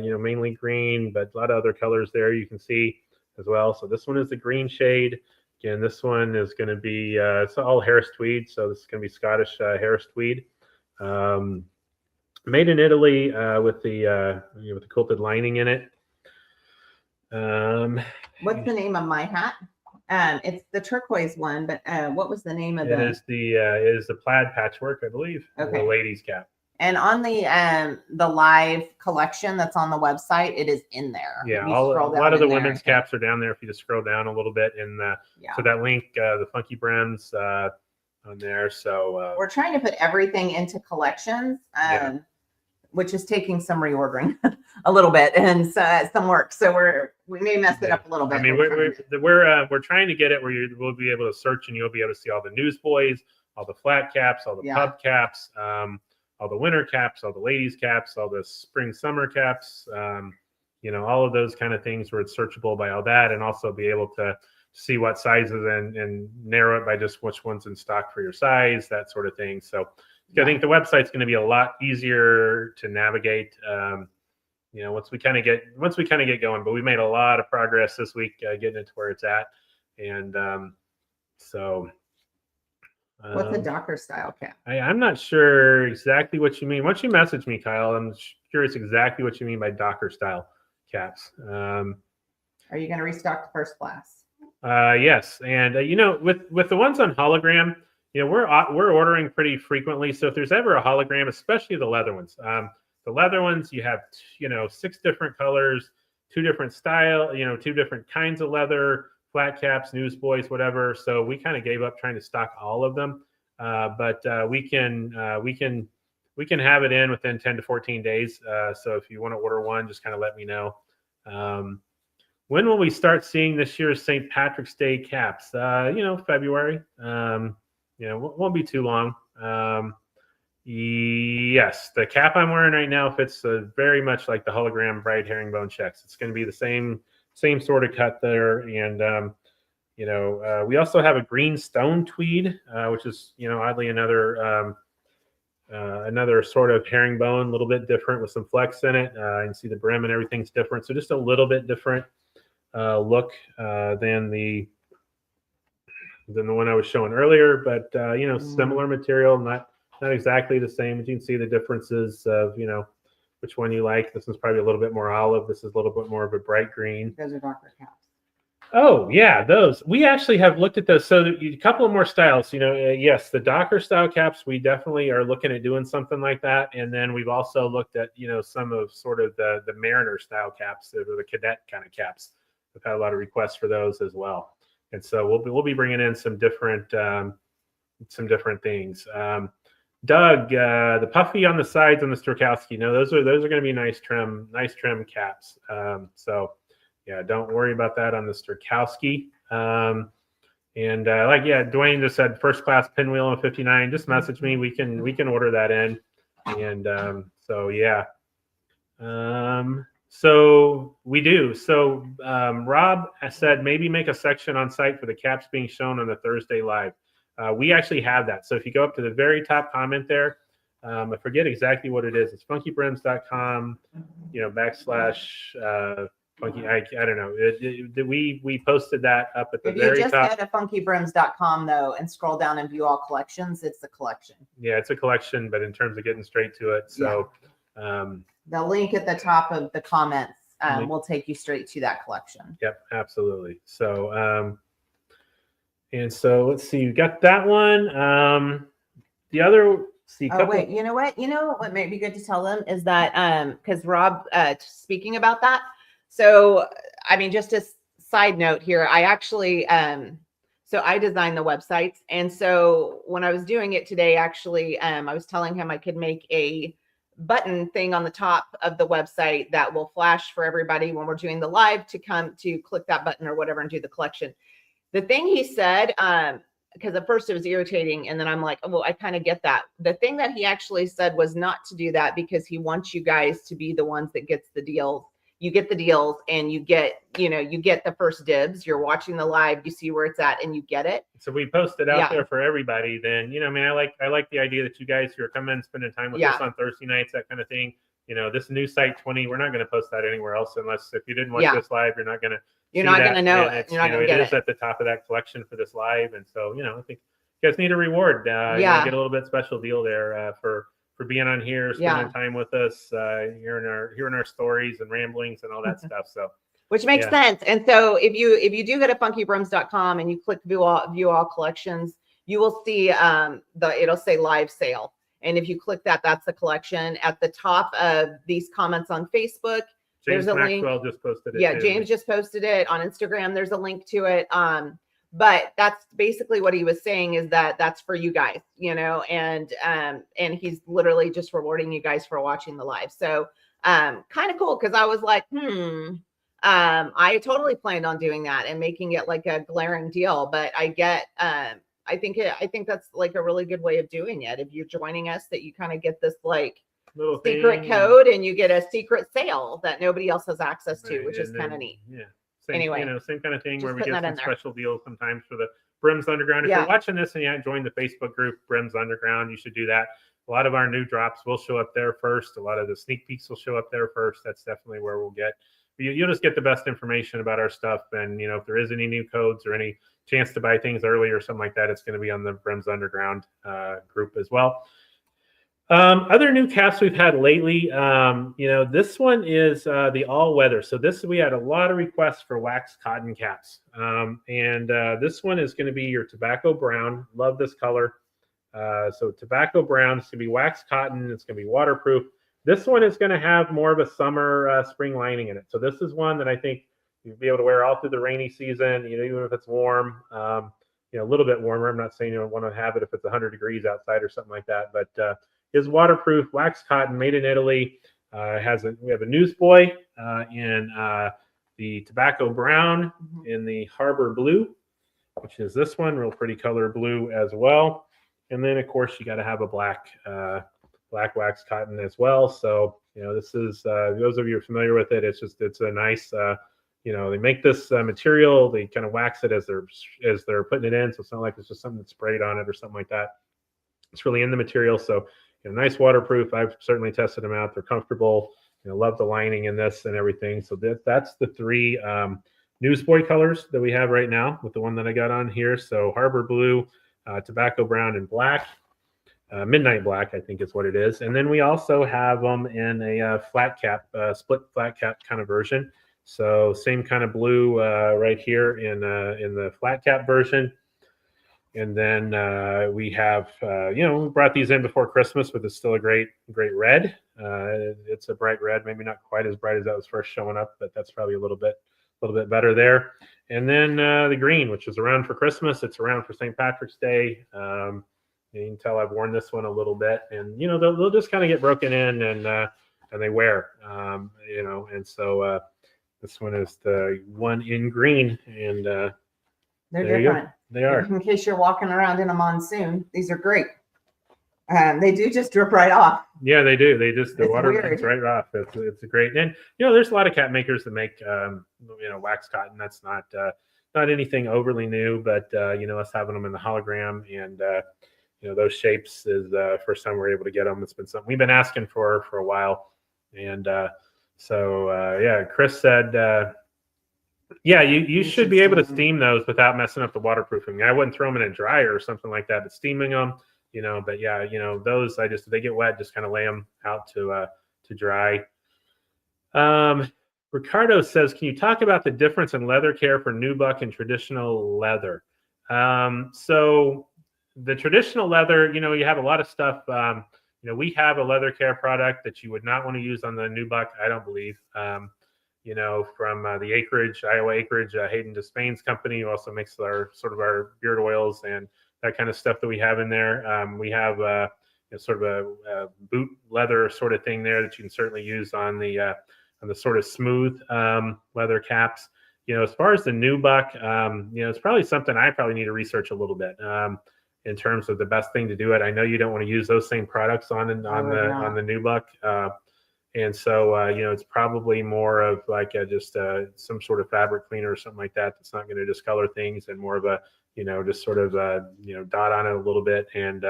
Mainly green, but a lot of other colors there you can see as well. So this one is the green shade. Again, this one is going to be it's all Harris tweed, so this is going to be Scottish Harris tweed. Made in Italy with the quilted lining in it. What's the name of my hat? It's the turquoise one, but what was the name of it? It is the plaid patchwork, I believe. Okay. The ladies cap. And on the live collection that's on the website, it is in there. Yeah, a lot of the women's caps are down there. If you just scroll down a little bit, and so that link, the FunkyBrims on there. So we're trying to put everything into collections. Which is taking some reordering a little bit and some work. So we may mess it up a little bit. I mean, we're trying to get it where we'll be able to search and you'll be able to see all the newsboys, all the flat caps, all the pub caps, all the winter caps, all the ladies caps, all the spring summer caps. All of those kind of things where it's searchable by all that, and also be able to see what sizes and narrow it by just which one's in stock for your size, that sort of thing. So. I think the website's going to be a lot easier to navigate. Once we kind of get going. But we made a lot of progress this week getting it to where it's at, and what's a Docker style cap? I'm not sure exactly what you mean. Once you message me, Kyle, I'm curious exactly what you mean by Docker style caps. Are you going to restock the first class? Yes, and with the ones on hologram. We're ordering pretty frequently. So if there's ever a hologram, especially the leather ones, you have 6 different colors, 2 different style, 2 different kinds of leather, flat caps, newsboys, whatever. So we kind of gave up trying to stock all of them, but we can have it in within 10 to 14 days. So if you want to order one, just kind of let me know. When will we start seeing this year's St. Patrick's Day caps? February. Won't be too long. Yes, the cap I'm wearing right now fits very much like the hologram bright herringbone checks. It's going to be the same sort of cut there, and we also have a green stone tweed, which is oddly another sort of herringbone, a little bit different with some flex in it. You can see the brim and everything's different, so just a little bit different look than the one I was showing earlier, but similar material, not exactly the same. But you can see the differences of which one you like. This one's probably a little bit more olive. This is a little bit more of a bright green. Those are Docker caps. Oh yeah, those. We actually have looked at those. So a couple of more styles. Yes, the Docker style caps. We definitely are looking at doing something like that. And then we've also looked at some of sort of the Mariner style caps, or the cadet kind of caps. We've had a lot of requests for those as well. And so we'll be bringing in some different things. Doug, the puffy on the sides on the Strakowski. Those are going to be nice trim caps. So yeah, don't worry about that on the Strakowski. Dwayne just said first class pinwheel in 59. Just message me. We can order that in. And so yeah. So we do. So Rob said maybe make a section on site for the caps being shown on the Thursday live. We actually have that. So if you go up to the very top comment there, I forget exactly what it is. It's funkybrims.com, / funky. I don't know. We posted that up at the If you very just top. go to FunkyBrims.com though and scroll down and view all collections, it's the collection. Yeah, it's a collection, but in terms of getting straight to it, so the link at the top of the comments will take you straight to that collection. Yep, absolutely. So and so let's see, you got that one. The other. Wait, you know what might be good to tell them is that because Rob speaking about that, so I mean, just a side note here, I actually so I designed the websites, and so when I was doing it today, actually I was telling him I could make a button thing on the top of the website that will flash for everybody when we're doing the live to come to click that button or whatever and do the collection. The thing he said, because at first it was irritating, and then I'm like, oh, well, I kind of get that. The thing that he actually said was not to do that because he wants you guys to be the ones that gets the deals. You get the deals and you get the first dibs. You're watching the live, you see where it's at, and you get it. So we post it out there for everybody. Then, I mean, I like the idea that you guys who are coming and spending time with us on Thursday nights, that kind of thing. This new site 20, we're not going to post that anywhere else unless if you didn't watch this live, you're not going to. You're not going to know it. You're not going to get it. It is at the top of that collection for this live, and so I think you guys need a reward. You get a little bit special deal there for being on here, spending time with us, hearing our stories and ramblings and all that stuff. So, which makes sense. And so if you do go to FunkyBrims.com and you click view all collections, you will see it'll say live sale, and if you click that, that's the collection at the top of these comments on Facebook. James there's a Maxwell link. Just posted it. Yeah, James just posted it on Instagram. There's a link to it. But that's basically what he was saying is that that's for you guys, and he's literally just rewarding you guys for watching the live. So kind of cool because I was like, I totally planned on doing that and making it like a glaring deal. But I get I think that's like a really good way of doing it. If you're joining us, that you kind of get this like little secret code and you get a secret sale that nobody else has access to, which is kind of neat. Yeah. Same kind of thing where we get some special deals sometimes for the Brims Underground. If you're watching this and you haven't joined the Facebook group Brims Underground, you should do that. A lot of our new drops will show up there first. A lot of the sneak peeks will show up there first. That's definitely where we'll get. You'll just get the best information about our stuff. And, if there is any new codes or any chance to buy things early or something like that, it's going to be on the Brims Underground group as well. Other new caps we've had lately, this one is the all weather. So we had a lot of requests for wax cotton caps. And this one is going to be your tobacco brown. Love this color. So tobacco brown, it's going to be wax cotton. It's going to be waterproof. This one is going to have more of a summer, spring lining in it. So this is one that I think you'll be able to wear all through the rainy season, even if it's warm, a little bit warmer. I'm not saying you don't want to have it if it's 100 degrees outside or something like that, but is waterproof, wax cotton, made in Italy. We have a newsboy in the tobacco brown, in the harbor blue, which is this one, real pretty color blue as well. And then of course you got to have a black wax cotton as well. So this is those of you who are familiar with it. It's a nice they make this material. They kind of wax it as they're putting it in, so it's not like it's just something that's sprayed on it or something like that. It's really in the material. So nice waterproof. I've certainly tested them out. They're comfortable. Love the lining in this and everything. So that's the three newsboy colors that we have right now with the one that I got on here. So harbor blue, tobacco brown, and black. Midnight black, I think is what it is. And then we also have them in a flat cap, split flat cap kind of version. So same kind of blue right here in the flat cap version. And then we have, we brought these in before Christmas, but it's still a great red. It's a bright red, maybe not quite as bright as that was first showing up, but that's probably a little bit better there. And then the green, which is around for Christmas. It's around for St. Patrick's Day. You can tell I've worn this one a little bit, and they'll just kind of get broken in and they wear, and so this one is the one in green, and they're different. They are. In case you're walking around in a monsoon, these are great. They do just drip right off. Yeah, they do. The water drips right off. It's a great. And there's a lot of cap makers that make wax cotton. That's not anything overly new, but us having them in the hologram and those shapes is first time we're able to get them. It's been something we've been asking for a while, and So yeah, Chris said, yeah, you should be able to steam those without messing up the waterproofing. I wouldn't throw them in a dryer or something like that, but steaming them, but yeah, those if they get wet, just kind of lay them out to dry. Ricardo says, can you talk about the difference in leather care for nubuck and traditional leather? So the traditional leather, you have a lot of stuff. We have a leather care product that you would not want to use on the nubuck, I don't believe. From the acreage, Iowa acreage, Hayden Despain's company, who also makes our beard oils and that kind of stuff that we have in there. We have sort of a boot leather sort of thing there that you can certainly use on the sort of smooth leather caps. As far as the nubuck, it's probably something I probably need to research a little bit in terms of the best thing to do it. I know you don't want to use those same products on the nubuck. And so, it's probably more of like just some sort of fabric cleaner or something like that. That's not going to discolor things, and more of a, just sort of, dot on it a little bit and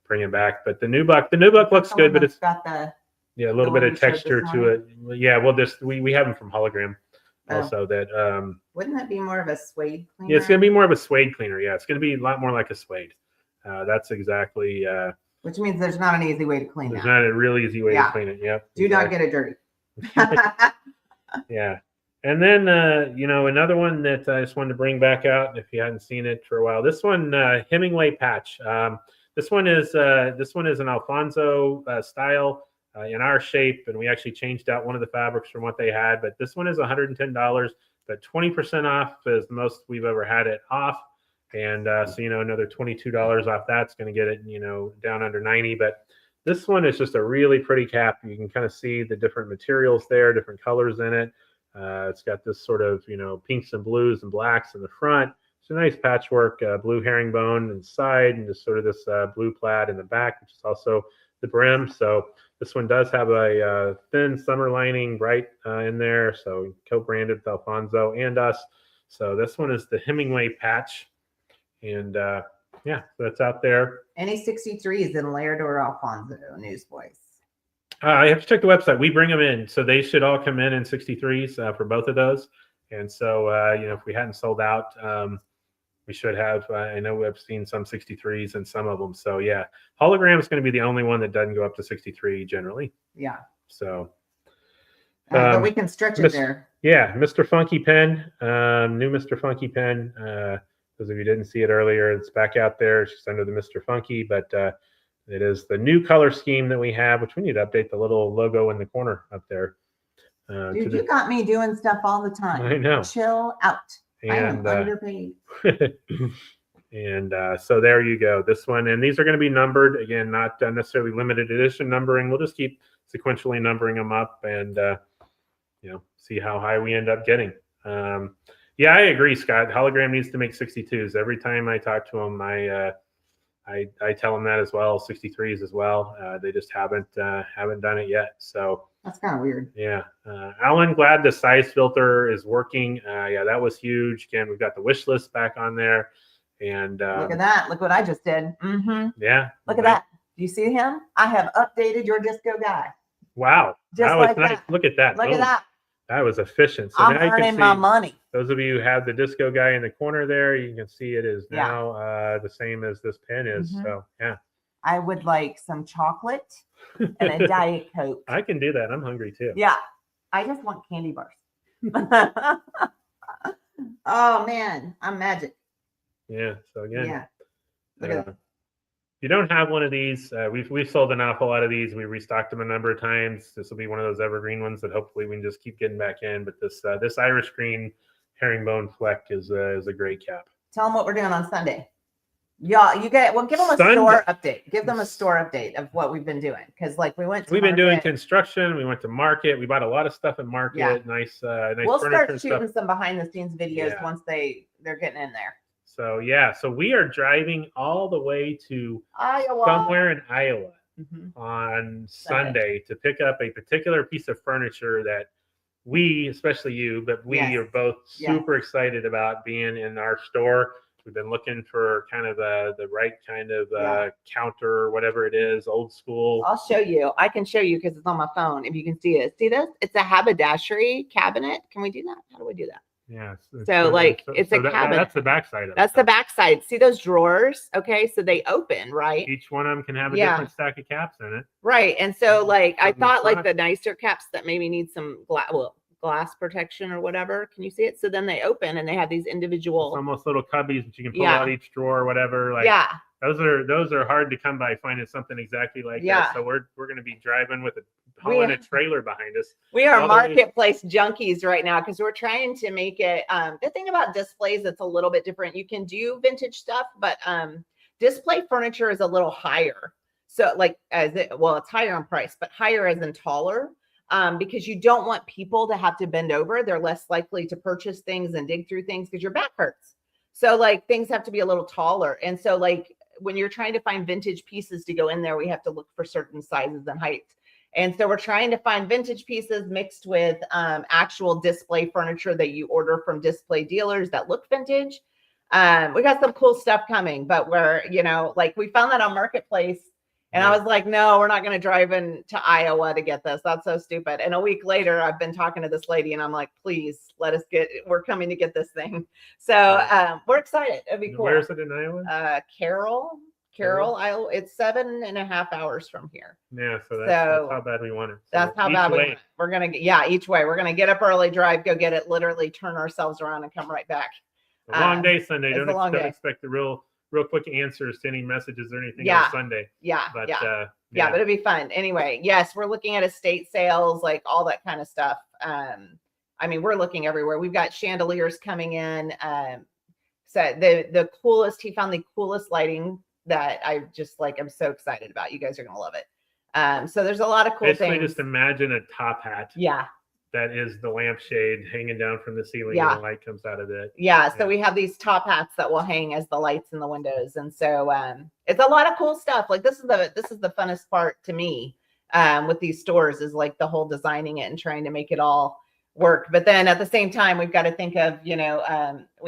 bring it back. But the nubuck looks good, but it's got a little bit of texture to it. Yeah, we have them from Hologram also. That wouldn't that be more of a suede cleaner? Yeah, it's going to be more of a suede cleaner. Yeah, it's going to be a lot more like a suede. That's exactly. Which means there's not an easy way to clean it. There's not a real easy way to clean it. Yep. Do not get it dirty. Yeah. And then, another one that I just wanted to bring back out, if you hadn't seen it for a while, this one, Hemingway patch. This one is an Alfonso style in our shape, and we actually changed out one of the fabrics from what they had. But this one is $110, but 20% off is the most we've ever had it off. And so, another $22 off that's going to get it, down under 90. But this one is just a really pretty cap. You can kind of see the different materials there, different colors in it. It's got this sort of, pinks and blues and blacks in the front. It's a nice patchwork, blue herringbone inside, and just sort of this blue plaid in the back, which is also the brim. So this one does have a thin summer lining right in there. So co-branded with Alfonso and us. So this one is the Hemingway patch. And so that's out there. Any 63s in Laird or Alfonso, Newsboys? I have to check the website. We bring them in, so they should all come in 63s for both of those. And so, if we hadn't sold out, we should have. I know we've seen some 63s and some of them. So yeah, Hologram is going to be the only one that doesn't go up to 63 generally. Yeah. So. But we can stretch it there. Yeah, Mr. Funky Pen, new Mr. Funky Pen. Those of you who didn't see it earlier, it's back out there. It's just under the Mr. Funky, but it is the new color scheme that we have, which we need to update the little logo in the corner up there. Dude, you got me doing stuff all the time. I know. Chill out. I am underpaid. And so there you go. This one, and these are going to be numbered. Again, not necessarily limited edition numbering. We'll just keep sequentially numbering them up and, see how high we end up getting. Yeah, I agree, Scott. Hologram needs to make 62s. Every time I talk to them, I tell them that as well. 63s as well. They just haven't done it yet. So that's kind of weird. Yeah, Alan, glad the size filter is working. Yeah, that was huge. Again, we've got the wish list back on there, and look at that. Look what I just did. Mm-hmm. Yeah. Look at that. Do you see him? I have updated your disco guy. Wow, just that like was nice. That. Look at that. Look at that. That was efficient. So I'm now you can earning see, my money. Those of you who have the disco guy in the corner there, you can see it is now the same as this pen is. Mm-hmm. So yeah. I would like some chocolate and a Diet Coke. I can do that. I'm hungry too. Yeah. I just want candy bars. Oh man, I'm magic. Yeah. So again. Yeah. Look at that. If you don't have one of these, we've sold an awful lot of these. We restocked them a number of times. This will be one of those evergreen ones that hopefully we can just keep getting back in. But this Irish green herringbone fleck is a great cap. Tell them what we're doing on Sunday. Yeah, give them a store update. Give them a store update of what we've been doing, because we've been doing construction. We went to market. We bought a lot of stuff at market. Yeah. Nice. We'll start shooting some behind the scenes videos once they're getting in there. So so we are driving all the way to Iowa, somewhere in Iowa on Sunday to pick up a particular piece of furniture that we, especially you, but we are both super excited about being in our store. We've been looking for kind of the right kind of counter, whatever it is, old school. I'll show you. I can show you because it's on my phone. If you can see it, see this? It's a haberdashery cabinet. Can we do that? How do we do that? Yeah. So like it's a cabinet. That's the backside of it. That's the backside. See those drawers? Okay, so they open, right? Each one of them can have a different stack of caps in it. Right. And so like I thought like front. the nicer caps that maybe need some glass protection or whatever. Can you see it? So then they open and they have these individual It's almost little cubbies that you can pull out each drawer or whatever. Like those are hard to come by, finding something exactly like that. So we're going to be driving with hauling a trailer behind us. We are marketplace junkies right now because we're trying to make it. The thing about displays that's a little bit different. You can do vintage stuff, but display furniture is a little higher. So like it's higher in price, but higher as in taller. Because you don't want people to have to bend over. They're less likely to purchase things and dig through things because your back hurts. So like things have to be a little taller. And so like when you're trying to find vintage pieces to go in there, we have to look for certain sizes and heights. And so we're trying to find vintage pieces mixed with actual display furniture that you order from display dealers that look vintage. We got some cool stuff coming, but like we found that on Marketplace. And I was like, no, we're not going to drive into Iowa to get this. That's so stupid. And a week later, I've been talking to this lady and I'm like, please we're coming to get this thing. So we're excited. It'll be cool. Where is it in Iowa? Carroll, Iowa. It's 7.5 hours from here. Yeah. So that's how bad we want it. So that's how bad we want it. We're going to each way. We're going to get up early, drive, go get it, literally turn ourselves around and come right back. A long day Sunday. Don't expect the real quick answers to any messages or anything on Sunday. But it'll be fun. Anyway, yes, we're looking at estate sales, like all that kind of stuff. I mean, we're looking everywhere. We've got chandeliers coming in. So the coolest, he found the coolest lighting that I just like, I'm so excited about. You guys are going to love it. So there's a lot of cool things. Just imagine a top hat. Yeah. That is the lampshade hanging down from the ceiling and the light comes out of it. So we have these top hats that will hang as the lights in the windows. And so it's a lot of cool stuff. Like this is the funnest part to me with these stores is like the whole designing it and trying to make it all work. But then at the same time, we've got to think of, we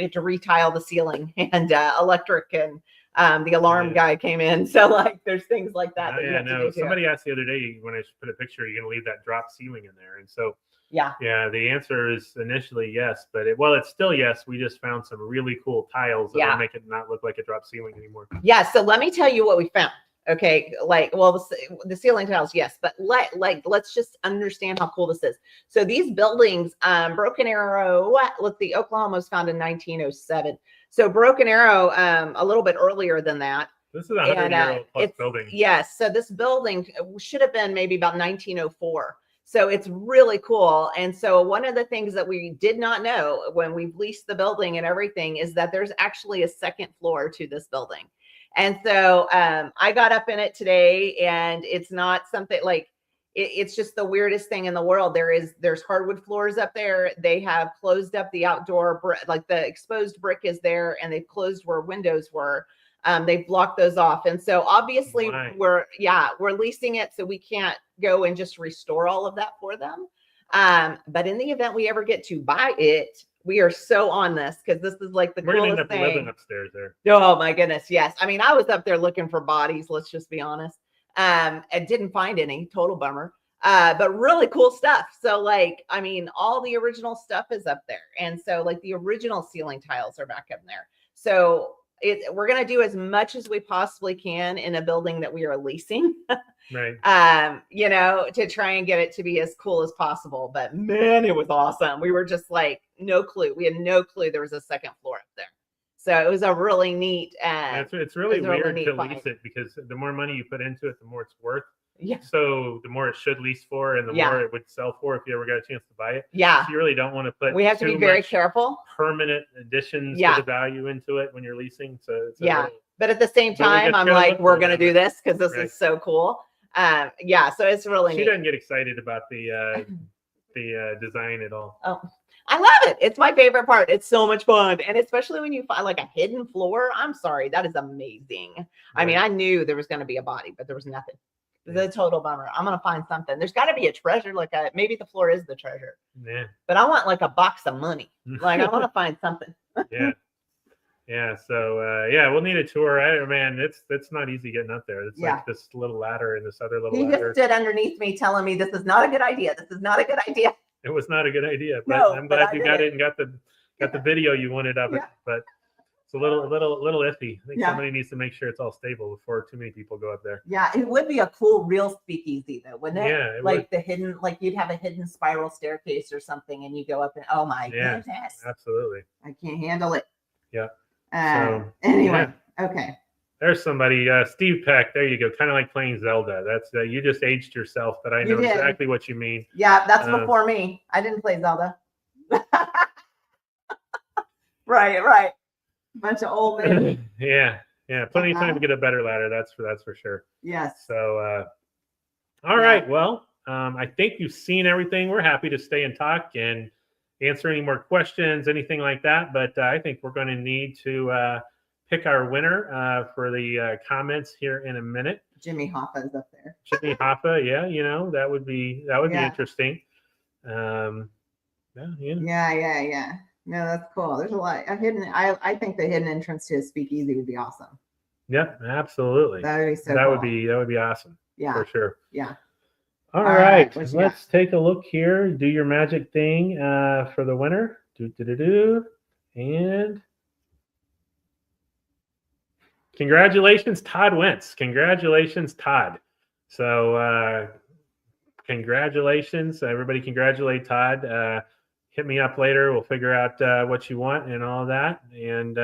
have to retile the ceiling and electric and the alarm guy came in. So like there's things like that. Somebody asked the other day when I put a picture, you're going to leave that drop ceiling in there. And so the answer is initially yes, but it's still yes. We just found some really cool tiles that will make it not look like a drop ceiling anymore. So let me tell you what we found. Okay, the ceiling tiles, yes, but let's just understand how cool this is. So these buildings, Broken Arrow, the Oklahoma was founded in 1907. So Broken Arrow, a little bit earlier than that. This is a 100-year-old plus building. Yes, so this building should have been maybe about 1904. So it's really cool. And so one of the things that we did not know when we leased the building and everything is that there's actually a second floor to this building. And so I got up in it today and it's not something like, it's just the weirdest thing in the world. There's hardwood floors up there. They have closed up the outdoor, like the exposed brick is there and they've closed where windows were. They've blocked those off. And so obviously we're leasing it. So we can't go and just restore all of that for them. But in the event we ever get to buy it, we are so on this because this is like the coolest thing. We're going to end up living upstairs there. Oh my goodness. Yes. I mean, I was up there looking for bodies. Let's just be honest. I didn't find any. Total bummer. But really cool stuff. So like, I mean, all the original stuff is up there. And so like the original ceiling tiles are back up there. So we're going to do as much as we possibly can in a building that we are leasing, right? To try and get it to be as cool as possible. But man, it was awesome. We were just like, no clue. We had no clue there was a second floor up there. So it was a really neat. It's really weird to lease it because the more money you put into it, the more it's worth. Yeah. So the more it should lease for and the more it would sell for if you ever got a chance to buy it. Yeah. So you really don't want to put we have to be very careful. Permanent additions to the value into it when you're leasing. So it's but at the same time, I'm like, we're going to do this because this is so cool. So it's really neat. She doesn't get excited about the design at all. Oh, I love it. It's my favorite part. It's so much fun. And especially when you find like a hidden floor. I'm sorry. That is amazing. Right. I mean, I knew there was going to be a body, but there was nothing. The total bummer. I'm going to find something. There's got to be a treasure. Maybe the floor is the treasure. Yeah. But I want like a box of money. Like I want to find something. Yeah. Yeah. So yeah, we'll need a tour. Man, it's not easy getting up there. It's Yeah. like this little ladder and this other little He ladder. just stood underneath me telling me this is not a good idea. This is not a good idea. It was not a good idea, but No, I'm but glad I you did got it. it and got the video you wanted of it. Yeah. But it's a little iffy. I think Yeah. somebody needs to make sure it's all stable before too many people go up there. Yeah, it would be a cool real speakeasy though, wouldn't it? Yeah, it like would. the hidden, like you'd have a hidden spiral staircase or something, and you go up and oh my Yeah, goodness, absolutely. I can't handle it. Yeah. Anyway, okay. There's somebody, Steve Peck. There you go. Kind of like playing Zelda. That's you just aged yourself, but I know exactly what you mean. Yeah, that's before me. I didn't play Zelda. Right. Bunch of old men. Yeah. Plenty of time to get a better ladder. That's for sure. Yes. So, all right. Well, I think you've seen everything. We're happy to stay and talk and answer any more questions, anything like that. But I think we're going to need to pick our winner for the comments here in a minute. Jimmy Hoffa is up there. Jimmy Hoffa, yeah, that would be interesting. Yeah. No, that's cool. There's a lot of hidden. I think the hidden entrance to a speakeasy would be awesome. Yep, absolutely. That would be so. That would be awesome. Yeah, for sure. Yeah. All right, let's take a look here. Do your magic thing for the winner. And congratulations, Todd Wentz. Congratulations, Todd. So congratulations, everybody. Congratulate Todd. Hit me up later. We'll figure out what you want and all that. And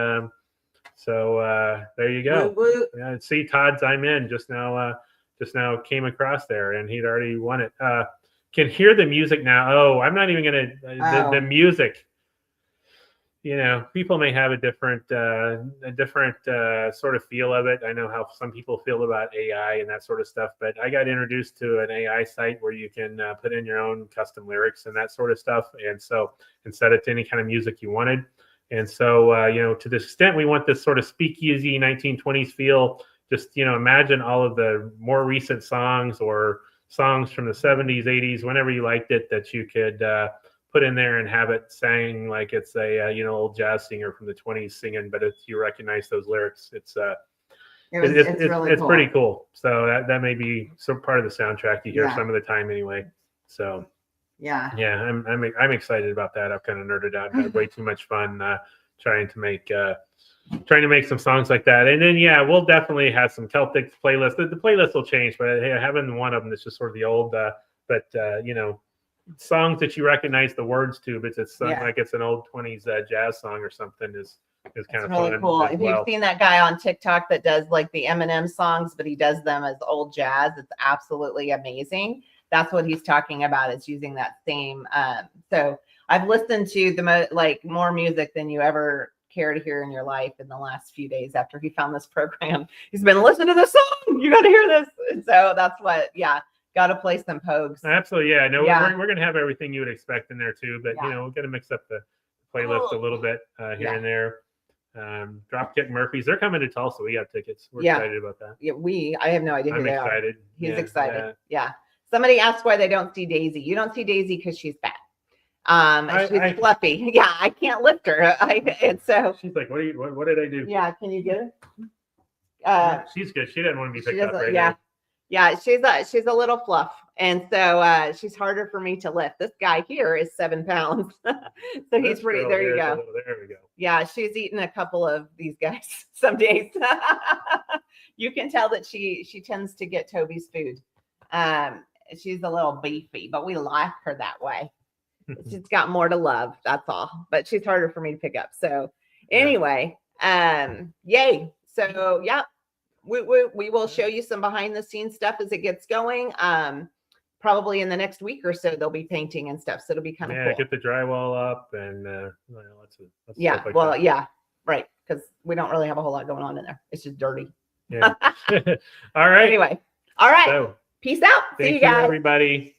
so there you go. Woo, woo. Yeah, see, Todd's I'm in just now came across there, and he'd already won it. Can hear the music now. Oh, I'm not even gonna the music. People may have a different sort of feel of it. I know how some people feel about AI and that sort of stuff, but I got introduced to an AI site where you can put in your own custom lyrics and that sort of stuff, and set it to any kind of music you wanted. And so, to the extent we want this sort of speakeasy 1920s feel, just imagine all of the more recent songs or songs from the 70s, 80s, whenever you liked it, that you could put in there and have it sang like it's a old jazz singer from the 20s singing, but if you recognize those lyrics, it's really cool. Pretty cool. So that may be some part of the soundtrack you hear some of the time anyway. So yeah, I'm excited about that. I've kind of nerded out and had way too much fun trying to make some songs like that. And then we'll definitely have some Celtic playlists. The playlist will change, but having one of them that's just sort of the old songs that you recognize the words to, but it's like it's an old 20s jazz song or something is kind of really fun. Cool. If you've seen that guy on TikTok that does like the Eminem songs, but he does them as old jazz, it's absolutely amazing. That's what he's talking about, is using that same. So I've listened to more music than you ever care to hear in your life in the last few days after he found this program. He's been listening to this song. You got to hear this. And so that's what, got to play some pogues. Absolutely. Yeah. No, we're going to have everything you would expect in there too, but we're going to mix up the playlist a little bit here and there. Dropkick Murphys, they're coming to Tulsa. We got tickets. We're excited about that. Yeah, I have no idea who they excited. Are. He's excited. Yeah. Somebody asked why they don't see Daisy. You don't see Daisy because she's fat. She's fluffy. Yeah, I can't lift her. And so she's like, what did I do? Yeah, can you get her? She's good. She doesn't want to be picked up right now. Yeah, she's a little fluff, and so she's harder for me to lift. This guy here is 7 pounds, so he's pretty. There you go. There we go. Yeah, she's eaten a couple of these guys some days. You can tell that she tends to get Toby's food. She's a little beefy, but we like her that way. She's got more to love. That's all. But she's harder for me to pick up. So anyway, yay. So we will show you some behind the scenes stuff as it gets going. Probably in the next week or so, they'll be painting and stuff. So it'll be kind of cool. Get the drywall up and lots of stuff like that. Right. Because we don't really have a whole lot going on in there. It's just dirty. Yeah. All right. Anyway. All right. So, peace out. See you guys. Everybody.